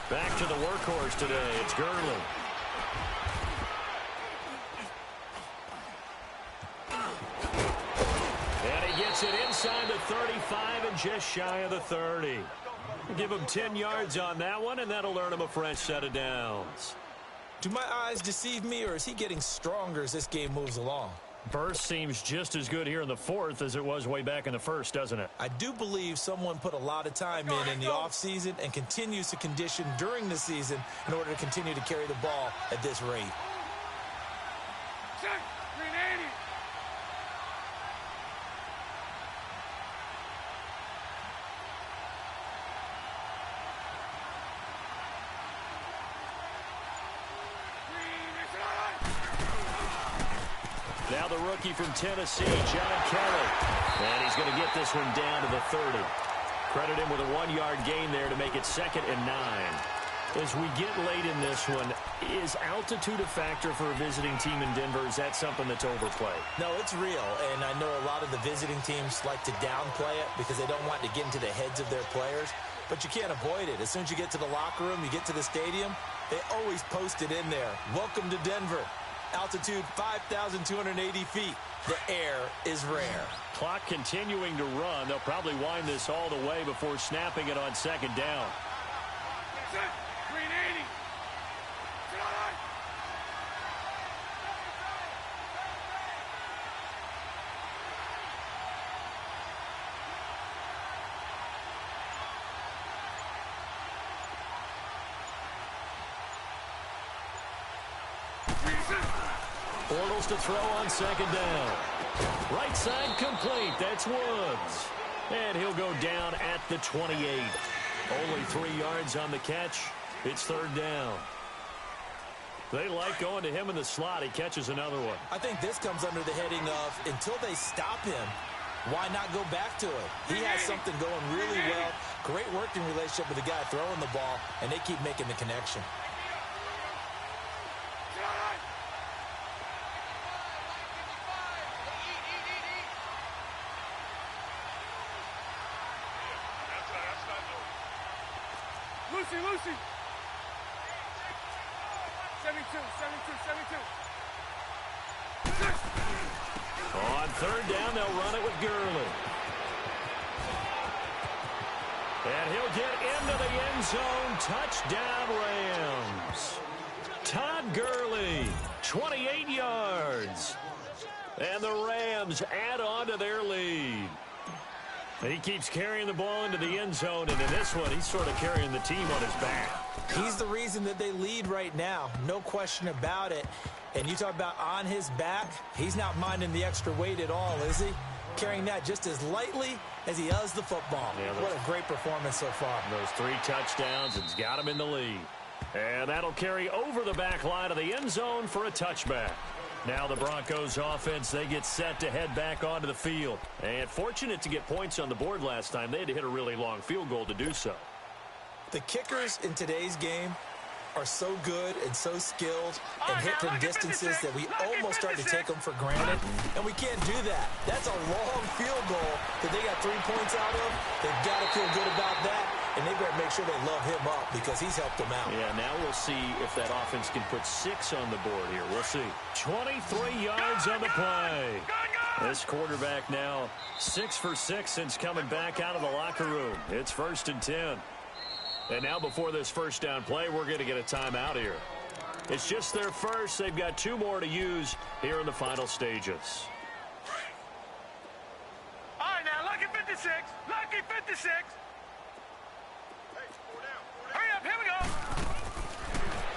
Back to the workhorse today. It's Gurley. And he gets it inside the 35 and just shy of the 30. Give him 10 yards on that one, and that'll earn him a fresh set of downs. Do my eyes deceive me, or is he getting stronger as this game moves along? Burst seems just as good here in the 4th as it was way back in the 1st, doesn't it? I do believe someone put a lot of time in the offseason and continues to condition during the season in order to continue to carry the ball at this rate. Now Now the rookie from Tennessee, John Kelly. And he's going to get this one down to the 30. Credit him with a 1-yard gain there to make it 2nd and 9. As we get late in this one, is altitude a factor for a visiting team in Denver? Is that something that's overplayed? No, it's real, and I know a lot of the visiting teams like to downplay it because they don't want to get into the heads of their players, but you can't avoid it. As soon as you get to the locker room, you get to the stadium, they always post it in there. Welcome to Denver. Altitude 5,280 feet. The air is rare. Clock continuing to run. They'll probably wind this all the way before snapping it on 2nd down. Green 80. Bortles to throw on 2nd down. Right side complete. That's Woods. And he'll go down at the 28. Only 3 yards on the catch. It's 3rd down. They like going to him in the slot. He catches another one. I think this comes under the heading of until they stop him, why not go back to it? He has something going really well. Great working relationship with the guy throwing the ball, and they keep making the connection. Lucy. 72. On 3rd down, they'll run it with Gurley. And he'll get into the end zone. Touchdown, Rams. Todd Gurley, 28 yards. And the Rams add on to their lead. And he keeps carrying the ball into the end zone, and in this one, he's sort of carrying the team on his back. He's the reason that they lead right now. No question about it. And you talk about on his back, he's not minding the extra weight at all, is he? Carrying that just as lightly as he does the football. Yeah, what a great performance so far. Those 3 touchdowns, it's got him in the lead. And that'll carry over the back line of the end zone for a touchback. Now the Broncos offense, they get set to head back onto the field. And fortunate to get points on the board last time. They had to hit a really long field goal to do so. The kickers in today's game are so good and so skilled and hit from distances that we almost start to take them for granted, and we can't do that. That's a long field goal that they got 3 points out of. They've got to feel good about that, and they better make sure they love him up because he's helped them out. Yeah, now we'll see if that offense can put 6 on the board here. We'll see. 23 yards on the play. This quarterback now 6 for 6 since coming back out of the locker room. It's 1st and 10. And now before this first down play, we're going to get a timeout here. It's just their first. They've got 2 more to use here in the final stages. All right, now, lucky 56. Lucky 56. Hurry up, here we go.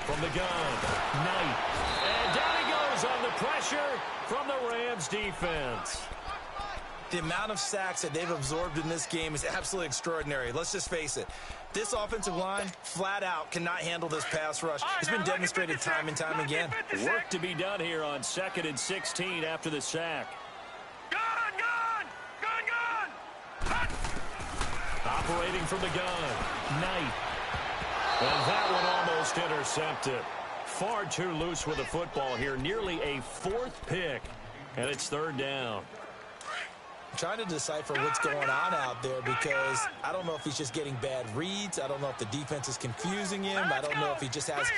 From the gun, Knight. And down he goes on the pressure from the Rams defense. The amount of sacks that they've absorbed in this game is absolutely extraordinary. Let's just face it. This offensive line, flat out, cannot handle this pass rush. It's been demonstrated time and time again. Work to be done here on 2nd and 16 after the sack. Gun! Operating from the gun, Knight. And that one almost intercepted. Far too loose with the football here. Nearly a 4th pick. And it's 3rd down. I'm trying to decipher what's going on out there because I don't know if he's just getting bad reads. I don't know if the defense is confusing him. I don't know if he just has,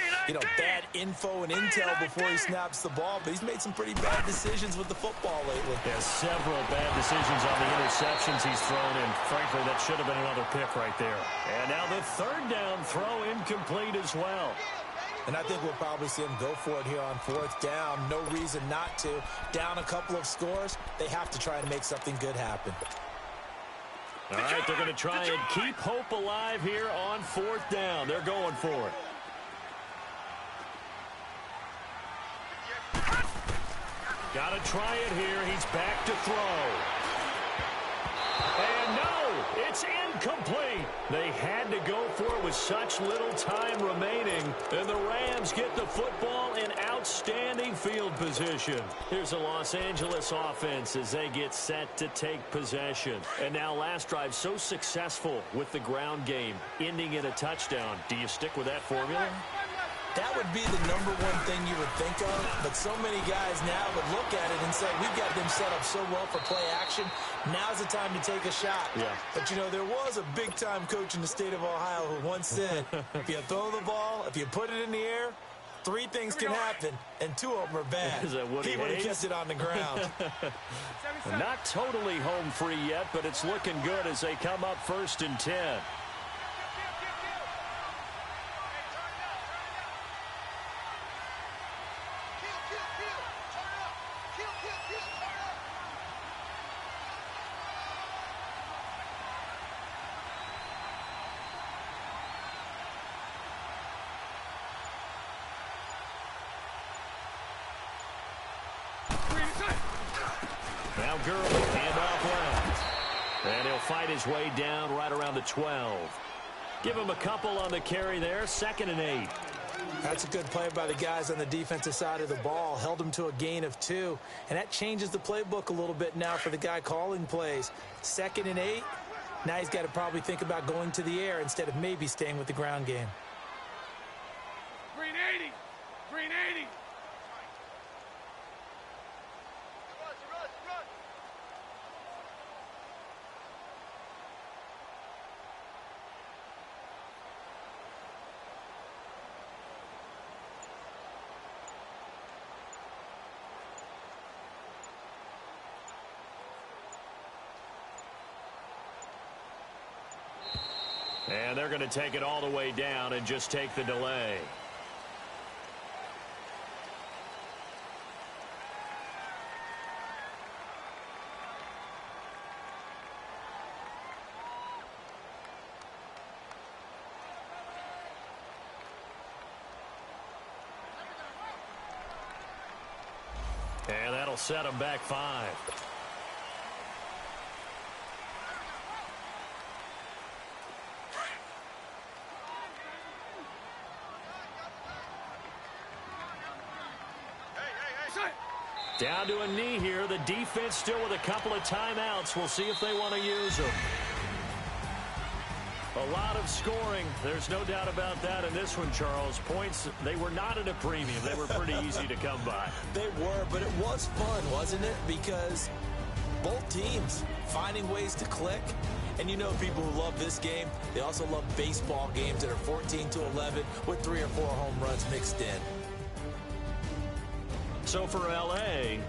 bad info and intel before he snaps the ball. But he's made some pretty bad decisions with the football lately. Yeah, several bad decisions on the interceptions he's thrown, and frankly, that should have been another pick right there. And now the 3rd down throw incomplete as well. And I think we'll probably see him go for it here on 4th down. No reason not to. Down a couple of scores, they have to try and make something good happen. All right, they're going to try and keep hope alive here on 4th down. They're going for it. Got to try it here. He's back to throw. And no, It's incomplete. They had to go for it with such little time remaining, and the Rams get the football in outstanding field position. Here's the Los Angeles offense as they get set to take possession. And now last drive so successful with the ground game, ending in a touchdown. Do you stick with that formula? That would be the number one thing you would think of, but so many guys now would look at it and say, we've got them set up so well for play action. Now's the time to take a shot. Yeah. But, you know, there was a big-time coach in the state of Ohio who once said, if you throw the ball, if you put it in the air, 3 things can happen, and 2 of them are bad. Is that Woody He would have Hayes? kept it on the ground. Not totally home free yet, but it's looking good as they come up 1st and 10. Now Gurley, handoff left. And he'll fight his way down right around the 12. Give him a couple on the carry there, 2nd and 8. That's a good play by the guys on the defensive side of the ball. Held him to a gain of 2. And that changes the playbook a little bit now for the guy calling plays. 2nd and 8. Now he's got to probably think about going to the air instead of maybe staying with the ground game. Green 80. Green 80. And they're going to take it all the way down and just take the delay. And that'll set them back 5. Down to a knee here. The defense still with a couple of timeouts. We'll see if they want to use them. A lot of scoring. There's no doubt about that in this one, Charles. Points, they were not at a premium. They were pretty easy to come by. They were, but it was fun, wasn't it? Because both teams finding ways to click. And you know people who love this game, they also love baseball games that are 14-11 with 3 or 4 home runs mixed in. So for L.A.,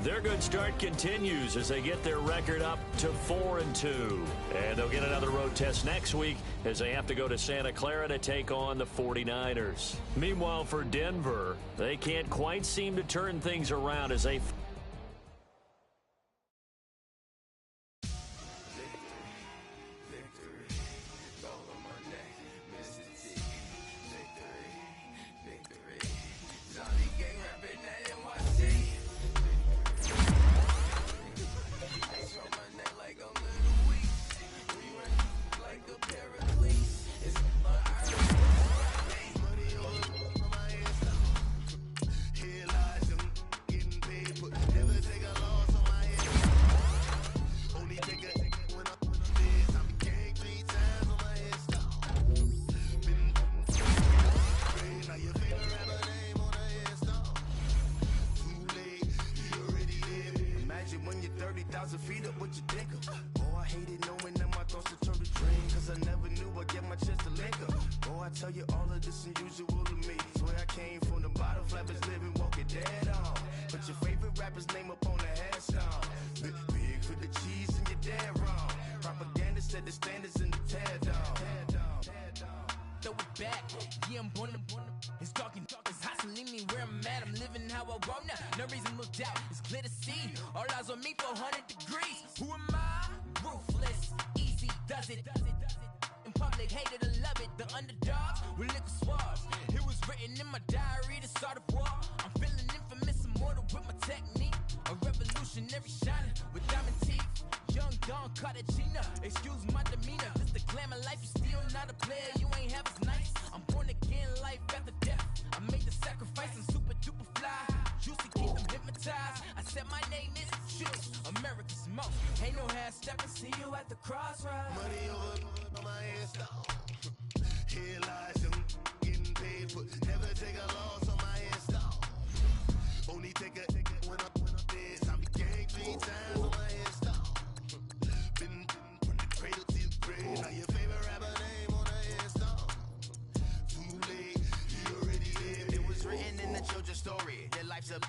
their good start continues as they get their record up to 4-2. And they'll get another road test next week as they have to go to Santa Clara to take on the 49ers. Meanwhile, for Denver, they can't quite seem to turn things around as they... Young Don Cartagena, excuse my demeanor. This the glamour life, you still not a player, you ain't half as nice. I'm born again, life after death. I made the sacrifice and super duper fly. Juicy, keep them hypnotized. I said my name is Juice, America's most. Ain't no half stepping, see you at the crossroads. Money over on my install. Here lies young, getting paid, but never take a loss on my install. Only take a when I'm dead. I be gang 3 times on my install. Been from the cradle to the grave. Now your favorite rapper name on the install. Too late, you already dead. It was written in the children's story. Their life's a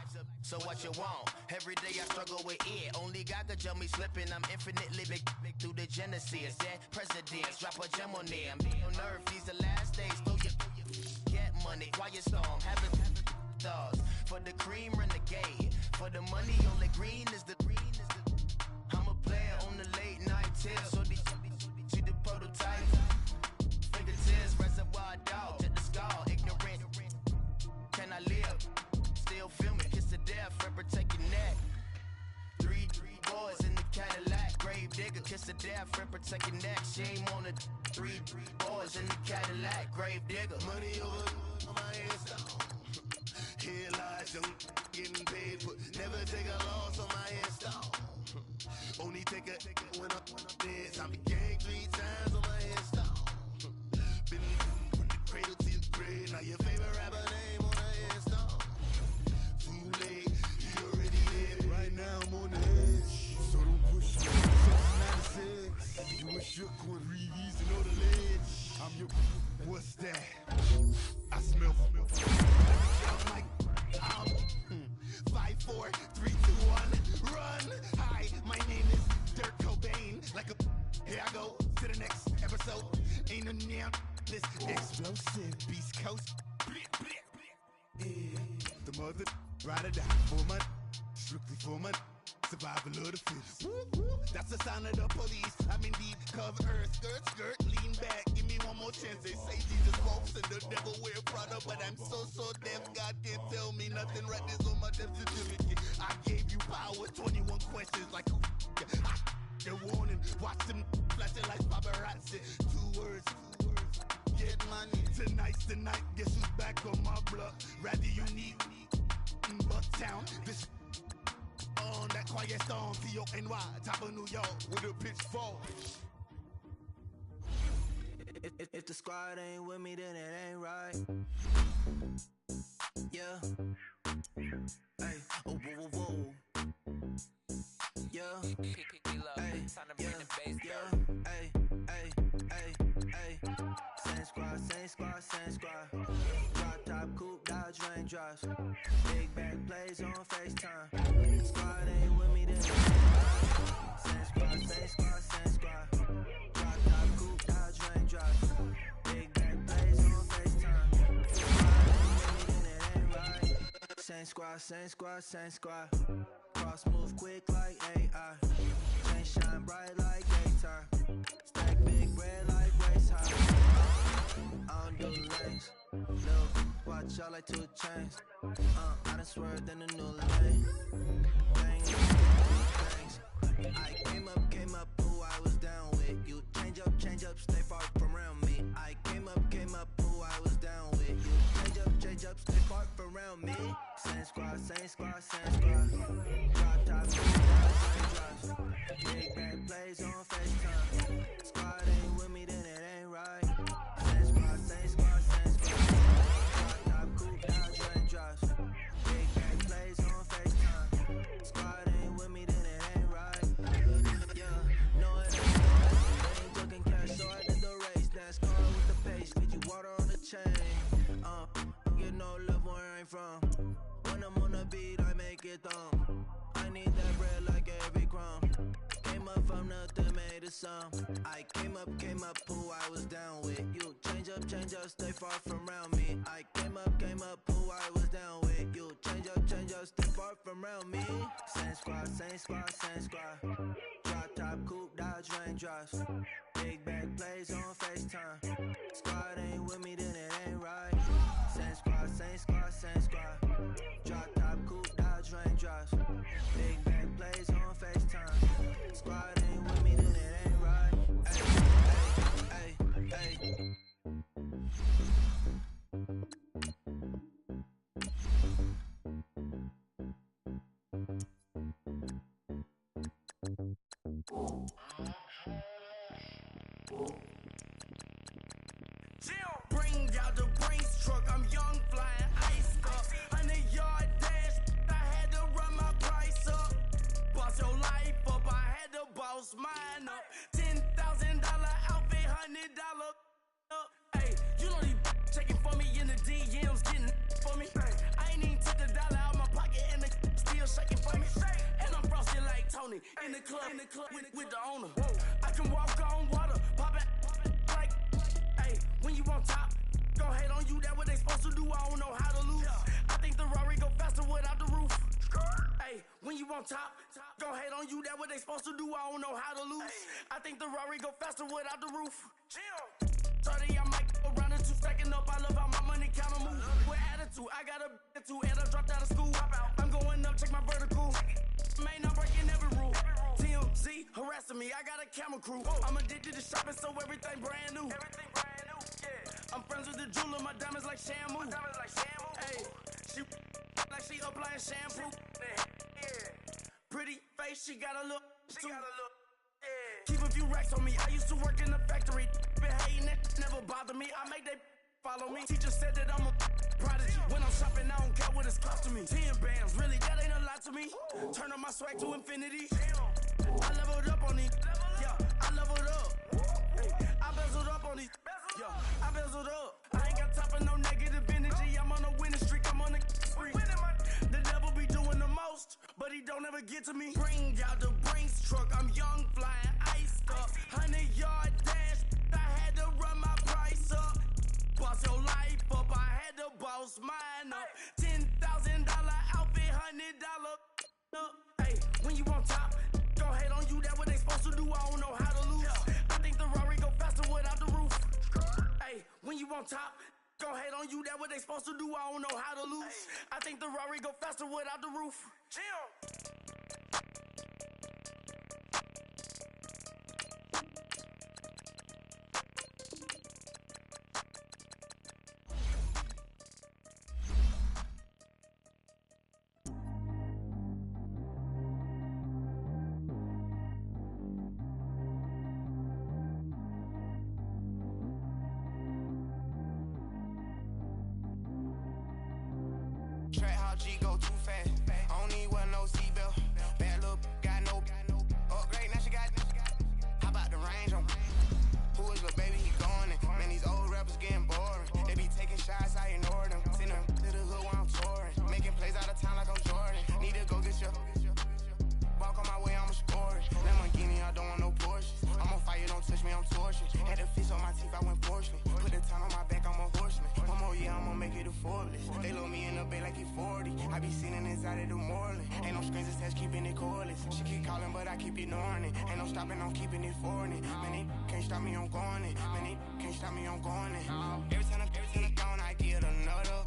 so what you want? Every day I struggle with it. Only God could tell me slipping. I'm infinitely big through the genesis. Dead presidents, drop a gem on them. On earth, these the last days. Throw your get money, quiet storm, have it stars. For the cream, renegade. For the money, only green is the. I'm a player on the late night tips. So they see the prototype. Fingertips, reservoir dog, check the skull. Ignorant. Can I live? Still filming, kiss to death, friend protect your neck. Three boys in the Cadillac, grave digger, kiss to death, friend protect your neck. Shame on the three boys in the Cadillac, grave digger. Money over on my install. Here lies young, getting paid, but never take a loss on my install. Only take a when I'm dead. I be gang 3 times on my install. Been from the cradle to the grave. Now your favorite rapper name on the install. Too late, you already dead. Right now I'm on the edge, so don't push me. So 96, you a shook one. Breathe easy on the ledge. I'm your. What's that? I smell. I'm like. 5, 4, 3, 2, 1, run! Hi, my name is Dirk Cobain. Like a here I go to the next episode. Ain't no damn this explosive Beast Coast. Yeah. The mother ride or die for money, strictly for money. Survival of the fittest. That's the sound of the police. I'm indeed cover earth, skirt, lean back. Give me one more chance. They say Jesus walks and the devil wear Prada, but I'm so deaf. God can't tell me nothing. Right this on my death certificate. I gave you power. 21 questions like who? They're warning. Watch them flashing like paparazzi. 2 words. Get money. Tonight's the night. Guess who's back on my block? Rather you need Bucktown. This. On that quiet storm, T-O-N-Y, top of New York, with a pitchfork. If the squad ain't with me, then it ain't right. Yeah. Hey, oh, whoa, whoa, whoa. Yeah. Hey, yeah. Hey, hey. Same squad. Drop top, coupe, Dodge raindrops. Big back plays on FaceTime. Squad ain't with me, then same squad. Drop top, coupe, Dodge raindrops. Big back plays on FaceTime. Squad ain't with me, then it ain't right. Same squad. Cross move quick like AI. Chain shine bright like daytime. Stack big bread like race high. I don't do lanes. Look, watch out like 2 chains. I done swerved in the new lane. Things. I came up who I was down with. You change up, stay far from around me. I came up who I was down with. You change up, stay far from around me. Same squad. Drop top, drops. Big back plays on FaceTime. Squad ain't with me, then it ain't right. Same squad. Drop top, coupe, Dodge raindrops. Big back plays on FaceTime. Squad ain't with me, then it ain't right. Yeah, no it ain't talking cash, so I did the race. NASCAR with the pace, get you water on the chain. Get no love where I ain't from. When I'm on the beat, I make it thumb. I need that bread like every crumb. Came up from nothing, made a sum. I came up who I was down with. You change up, stay far from around me. I came up who I was down with. You change up, stay far from around me. Same squad. Drop top, coupe, Dodge raindrops. Big back plays on FaceTime. Squad ain't with me, then it ain't right. Same squad. Drop top, coupe, Dodge raindrops. Big back plays on FaceTime. Squad ain't Bring out the Brinks truck, I'm young, flying ice up. 100-yard dash, I had to run my price up. Boss your life up, I had to boss mine up. $10,000 outfit, $100 up. Hey, you know these checking for me in the DMs, getting for me. I ain't even took a dollar out my pocket and the still shaking for me. And I'm frosted like Tony in the club with the owner. I can walk on water, pop it like, hey, when you on top, go hate on you, that what they supposed to do, I don't know how to lose. I think the Rari go faster without the roof. Hey, when you on top, go hate on you, that what they supposed to do, I don't know how to lose. I think the Rari go faster without the roof. 30, I might go round and two, stacking up, I love how my money counter move. With attitude, I got a attitude, and I dropped out of school. I'm going up, check my vertical. Man, I'm breaking every rule. TMZ harassing me, I got a camera crew. I'm addicted to shopping, so everything brand new. I'm friends with the jeweler, my diamonds like Shamu. Hey, she like she applying shampoo. Pretty face, she got a look. Keep a few racks on me. I used to work in the factory. Been hating it, never bother me. I make they follow me. Teacher said that I'm a prodigy. When I'm shopping, I don't care what it's costing me. 10 bands, really, that ain't a lot to me. Turn on my swag to infinity. I leveled up on these. Yeah, I leveled up. I bezeled up on these. Yeah, I bezeled up. I ain't got time for no negative energy. I'm on a winning streak. I'm on a spree. The devil be doing the most, but he don't ever get to me. Bring out the Brinks truck. I'm young, flying iced up. 100-yard dash. I had to run my price up. Boss your life up. I had to boss mine up. $10,000 outfit, $100 up. Hey, when you on top, go hate on you. That what they supposed to do. I don't know how to lose. I think the Rari go faster without the roof. Hey, when you on top, go hate on you. That what they supposed to do. I don't know how to lose. I think the Rari go faster without the roof. Track how G go too fast. I don't need wear no seatbelt. Bad look, got no upgrade. Now she got. How about the range on? Who is the baby? He going in. Man, these old rappers getting boring. They be taking shots, I ignore them. Send them to the hood while I'm touring. Making plays out of town like I'm Jordan. Need to go get your. Walk on my way, I'ma score it. Lamborghini, I don't want no Porsches. I'm on fire, don't touch me, I'm torching. Had the fish on my teeth, I went porcelain. Put the time on my back, I'm a horseman. One more year, I'ma make it a Forbes. They load me in the bay like he 40. I be sitting inside of the Moreland. Ain't no screens attached, keeping it cordless. She keep calling, but I keep ignoring it. Ain't no stopping, I'm keeping it foreign. Man, they can't stop me, I'm going it. Man, they can't stop me, I'm going it. Every time I'm gone, I get another.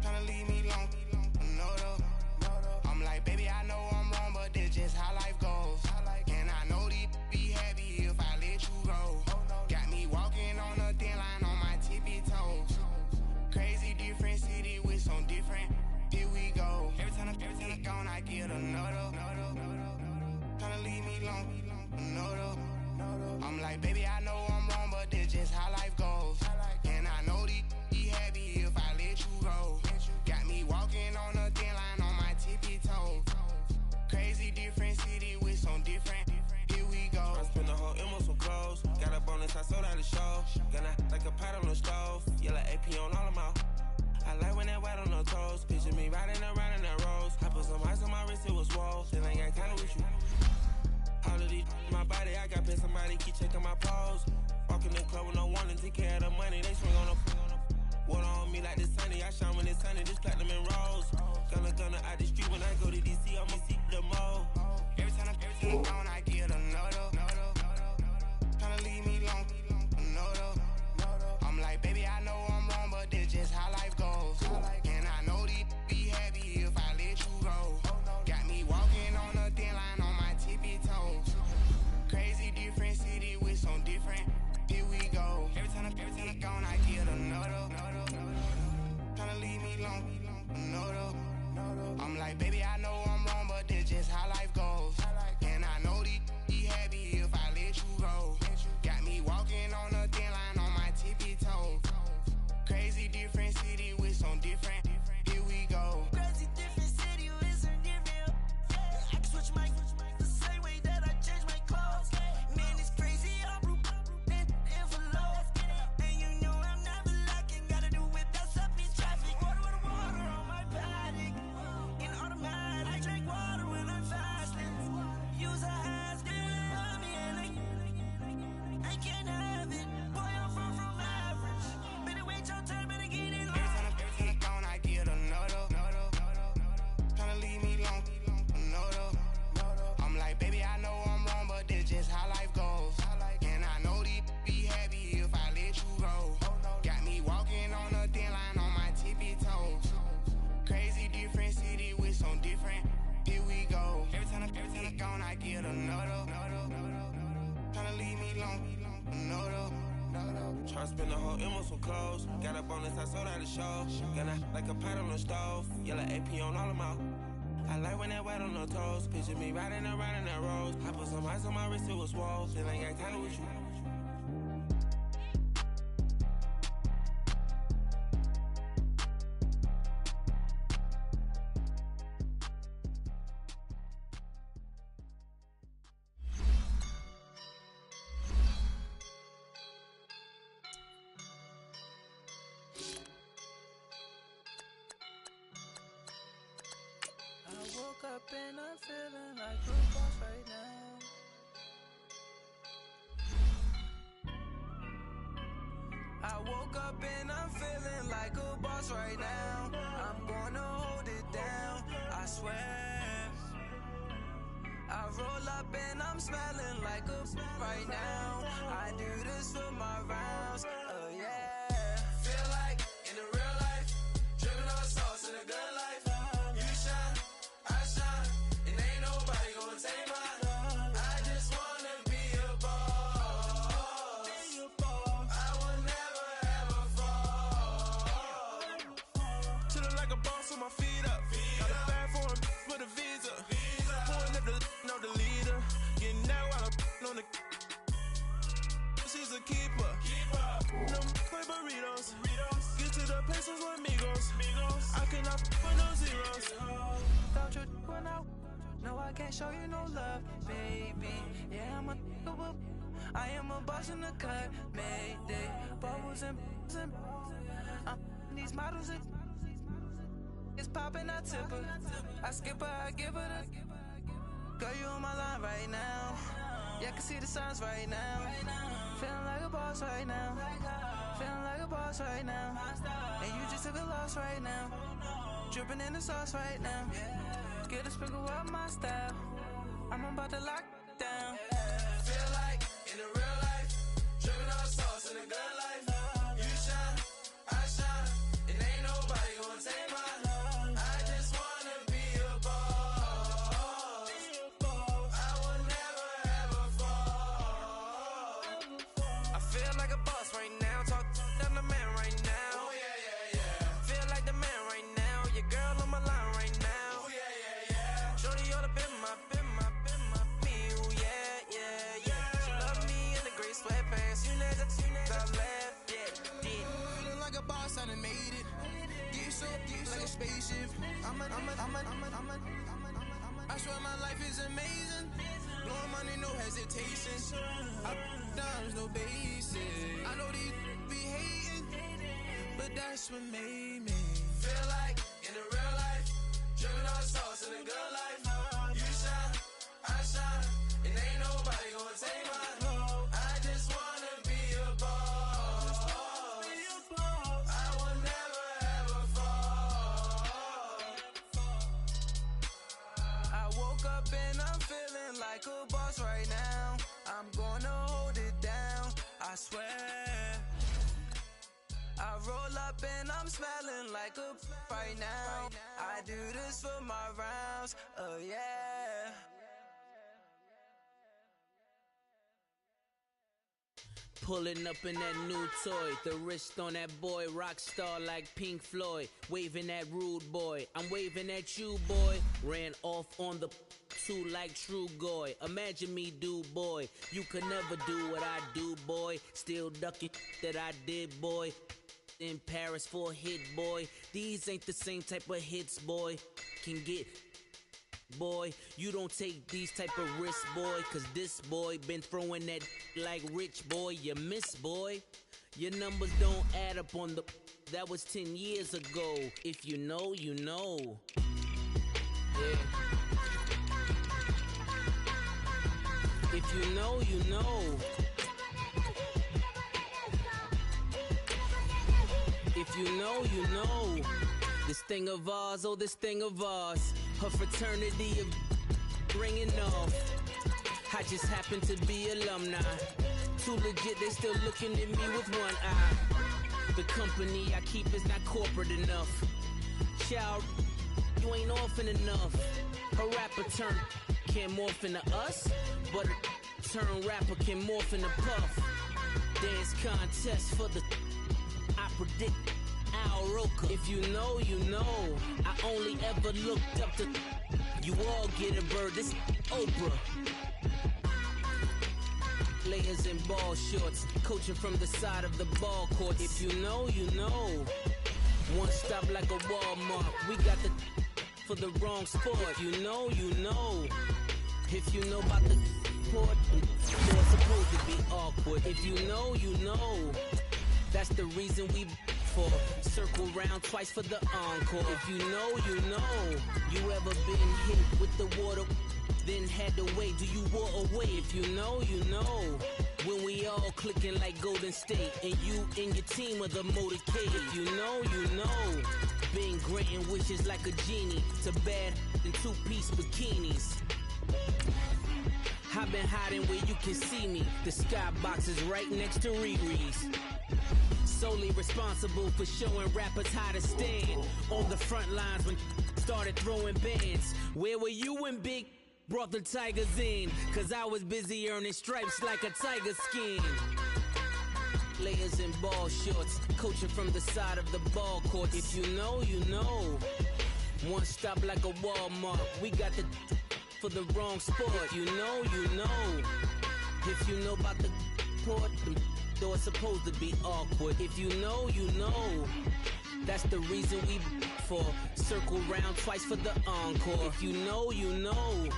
Tryna leave me long, another. I'm like, baby, I know I'm wrong, but this just how life goes. And I know these be happy if I let you go. Got me walking on a thin line on my tippy toes. Crazy different city with some different. Here we go. Every time I'm gone, I get another. Tryna leave me long, another. I'm like, baby, I know I'm wrong, but this just how life goes. And I know these be happy if I let you go. Got me walking on a thin line on my tippy toes. Crazy different city with some different. Here we go. I spent the whole M on some clothes. Got a bonus, I sold out the show. Gonna like a pot on the stove. Yellow AP on all of my. I like when that white on the toes. Picture me riding around in that rose. I put some ice on my wrist, it was swole. Then I got kinda with you. All of these my body, I got paid somebody keep checking my pose. Walk in the club with no warning, take care of the money. They swing on the. Water on me like the sunny, I shine when it's sunny, this platinum and rose. Gonna out the street when I go to DC, I'ma see the mo. Every time I'm gone, I get another. Tryna leave me long, another. I'm like, baby, I know I'm wrong, but this just how life goes. And I know these be happy if I let you go. Got me walking on a thin line on my tippy toes. Crazy different city with some different. Here we go. Every time I'm gone, I get another. Tryna leave me long, another. I'm like, baby, I know I'm wrong, but this just how life goes. And I know these be happy if I let you go. me long. No, though. Try to spend the whole M on some clothes. Got up on this, I sold out the show. Got like a pot on the stove. Yellow AP on all of my. I like when that wet on the toes. Picture me riding around in that rose. I put some ice on my wrist, it was swole. Still ain't got time with you. Up and I'm feeling like a boss right now. I woke up and I'm feeling like a boss right now. I'm gonna hold it down, I swear. I roll up and I'm smelling like a right now. I do this for my rounds, oh yeah. Feel like in the real life, dripping on sauce in a good life. She's a keeper. No play burritos. Get to the pesos with amigos. I cannot with no zeros. Without your one out. No, I can't show you no love, baby. Yeah, I'm a I am a boss in the cut. Mayday. Bubbles and these models are it's popping, I tip her. I skip her, I give her the girl, you on my line right now. Yeah, I can see the signs right now. Feeling like a boss right now. Feeling like a boss right now. And you just took a loss right now. Dripping in the sauce right now. Get a sprinkle up my style. I'm about to lock down. Feel like in the real life, dripping on sauce in a good life. You shine, I shine, and ain't nobody gonna take my love. I just wanna be a boss. I will never ever fall. I feel like a boss right now. Talk to the man right now. Oh yeah. Feel like the man right now. Your girl on my line right now. Oh yeah. Shorty oughta been my me. Ooh yeah. She love me in the gray sweatpants. You never I left. Yeah. Feeling like a boss, I done made it. Get so like a spaceship. I swear my life is amazing. Blowing money, no hesitation. Up, downs, no basic. I know these be hating, but that's what made me. Feel like in the real life, dripping on sauce in a good life. You shine, I shine, and ain't nobody gonna take my love. I just wanna be a boss. I will never ever fall. I woke up and I'm feeling like a boss right now. I'm gonna hold it down, I swear. I roll up and I'm smelling like a right now. I do this for my rounds, oh yeah. Pulling up in that new toy, the wrist on that boy, rock star like Pink Floyd, waving at rude boy, I'm waving at you boy, ran off on the two like True Goy, imagine me do boy, you could never do what I do boy, still ducking that I did boy, in Paris for a hit boy, these ain't the same type of hits boy, can get boy, you don't take these type of risks, boy, cause this boy been throwing that like rich boy, you miss, boy. Your numbers don't add up on the, that was 10 years ago. If you know, you know. Yeah. If you know, you know. If you know, you know. This thing of ours, oh, this thing of ours. Her fraternity of ringing off. I just happen to be alumni. Too legit, they still looking at me with one eye. The company I keep is not corporate enough. Child, you ain't orphan enough. Her rapper turn can't morph into us, but Turn rapper can morph in a puff. Dance contest for the I predict Al Roker. If you know, you know. I only ever looked up to you all get a bird. This Oprah. Layers in ball shorts, coaching from the side of the ball court. If you know, you know. One stop like a Walmart. We got the for the wrong sport. If you know, you know. If you know about the port, they're supposed to be awkward. If you know, you know. That's the reason we for circle round twice for the encore. If you know, you know. You ever been hit with the water, then had to wait? Do you walk away? If you know, you know. When we all clicking like Golden State, and you and your team are the motorcade. If you know, you know. Been granting wishes like a genie to bad in two-piece bikinis. I've been hiding where you can see me. The skybox is right next to Riri's. Solely responsible for showing rappers how to stand on the front lines when started throwing bands. Where were you when Big brought the Tigers in? Cause I was busy earning stripes like a tiger skin. Layers in ball shorts, coaching from the side of the ball court. If you know, you know. One stop like a Walmart. We got the for the wrong sport. You know, you know. If you know about the port, though it's supposed to be awkward. If you know, you know. That's the reason we for circle round twice for the encore. If you know, you know.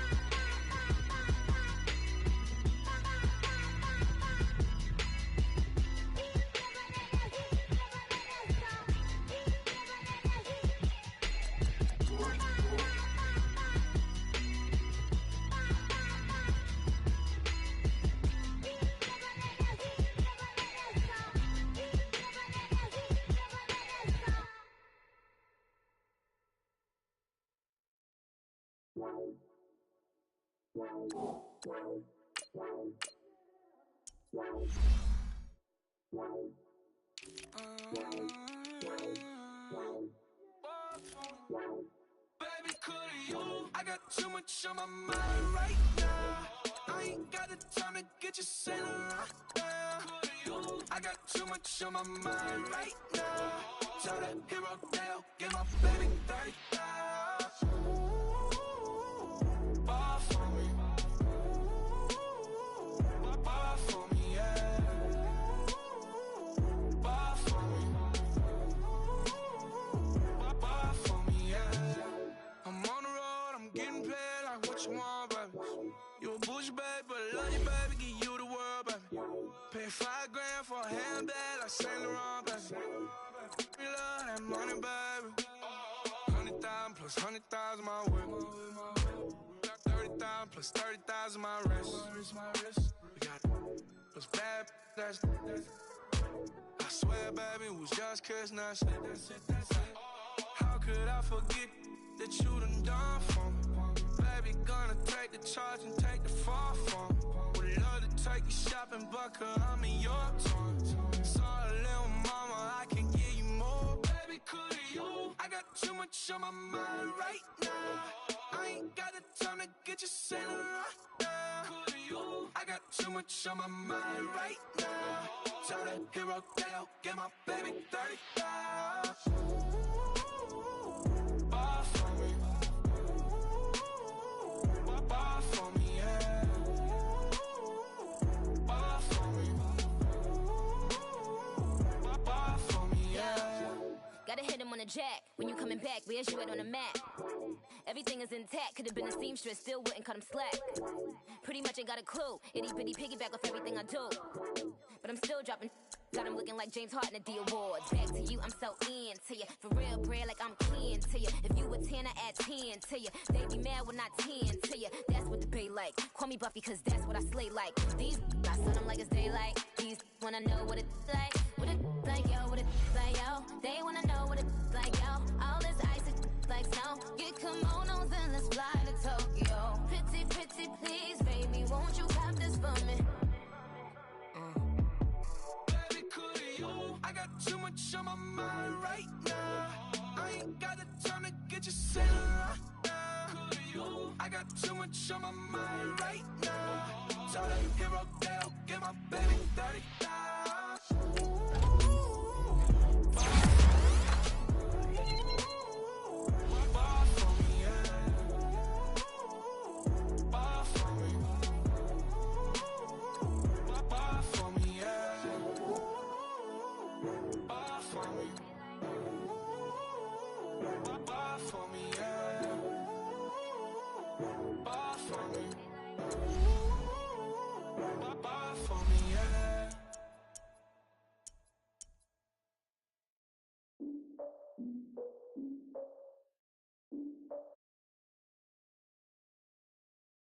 Baby, could you? I got too much on my mind right now. I ain't got the time to get you sailing right now. Could you? I got too much on my mind right now. Tell that hero Dale, get my baby 30,000. Bar for me. Bar for me, yeah. Bar for me. Bar for me, yeah. I'm on the road, I'm getting paid like what you want, baby. You a bougie, baby, but I love you, baby. Give you the world, baby. Pay $5 grand for a handbag like Saint Laurent, baby. We love that money, baby. 100,000 plus 100,000 my way. 30,000 plus 30,000 my wrist. We got those bad, that's I swear, baby, it was just kiss, that's it. How could I forget that you done for me? Baby, gonna take the charge and take the fall for me. Would love to take you shopping, but cause I'm in your toys. Sorry, little mama, I can give you more. Baby, could you? I got too much on my mind right now. I ain't got the time to get you sailing right now. Could you? I got too much on my mind right now. Tell that hero Dale, get my baby 30,000. Bar for me. Bar for me, yeah. Bar for me. Bar for me, yeah. Gotta hit him on the jack. When you coming back, where's you at on the map? Everything is intact. Could've been a seamstress, still wouldn't cut him slack. Pretty much ain't got a clue. Itty bitty piggyback off everything I do. But I'm still dropping. Got him looking like James Harden at the awards. Back to you, I'm so into you. For real, bread, like I'm kin to you. If you a 10, I add 10 to you. They be mad when I 10 to you. That's what the bay like. Call me Buffy, cause that's what I slay like. These, I saw them like it's daylight. These wanna know what it's like. What it like, yo, what it like, yo. They wanna know what it's like, yo. All this ice, it like snow. Get kimonos and let's fly to Tokyo. Pretty, pretty, please, baby, won't you have this for me? I got too much on my mind right now. I ain't got the time to get you sailing right now. I got too much on my mind right now. Tell that hero Dale, get my baby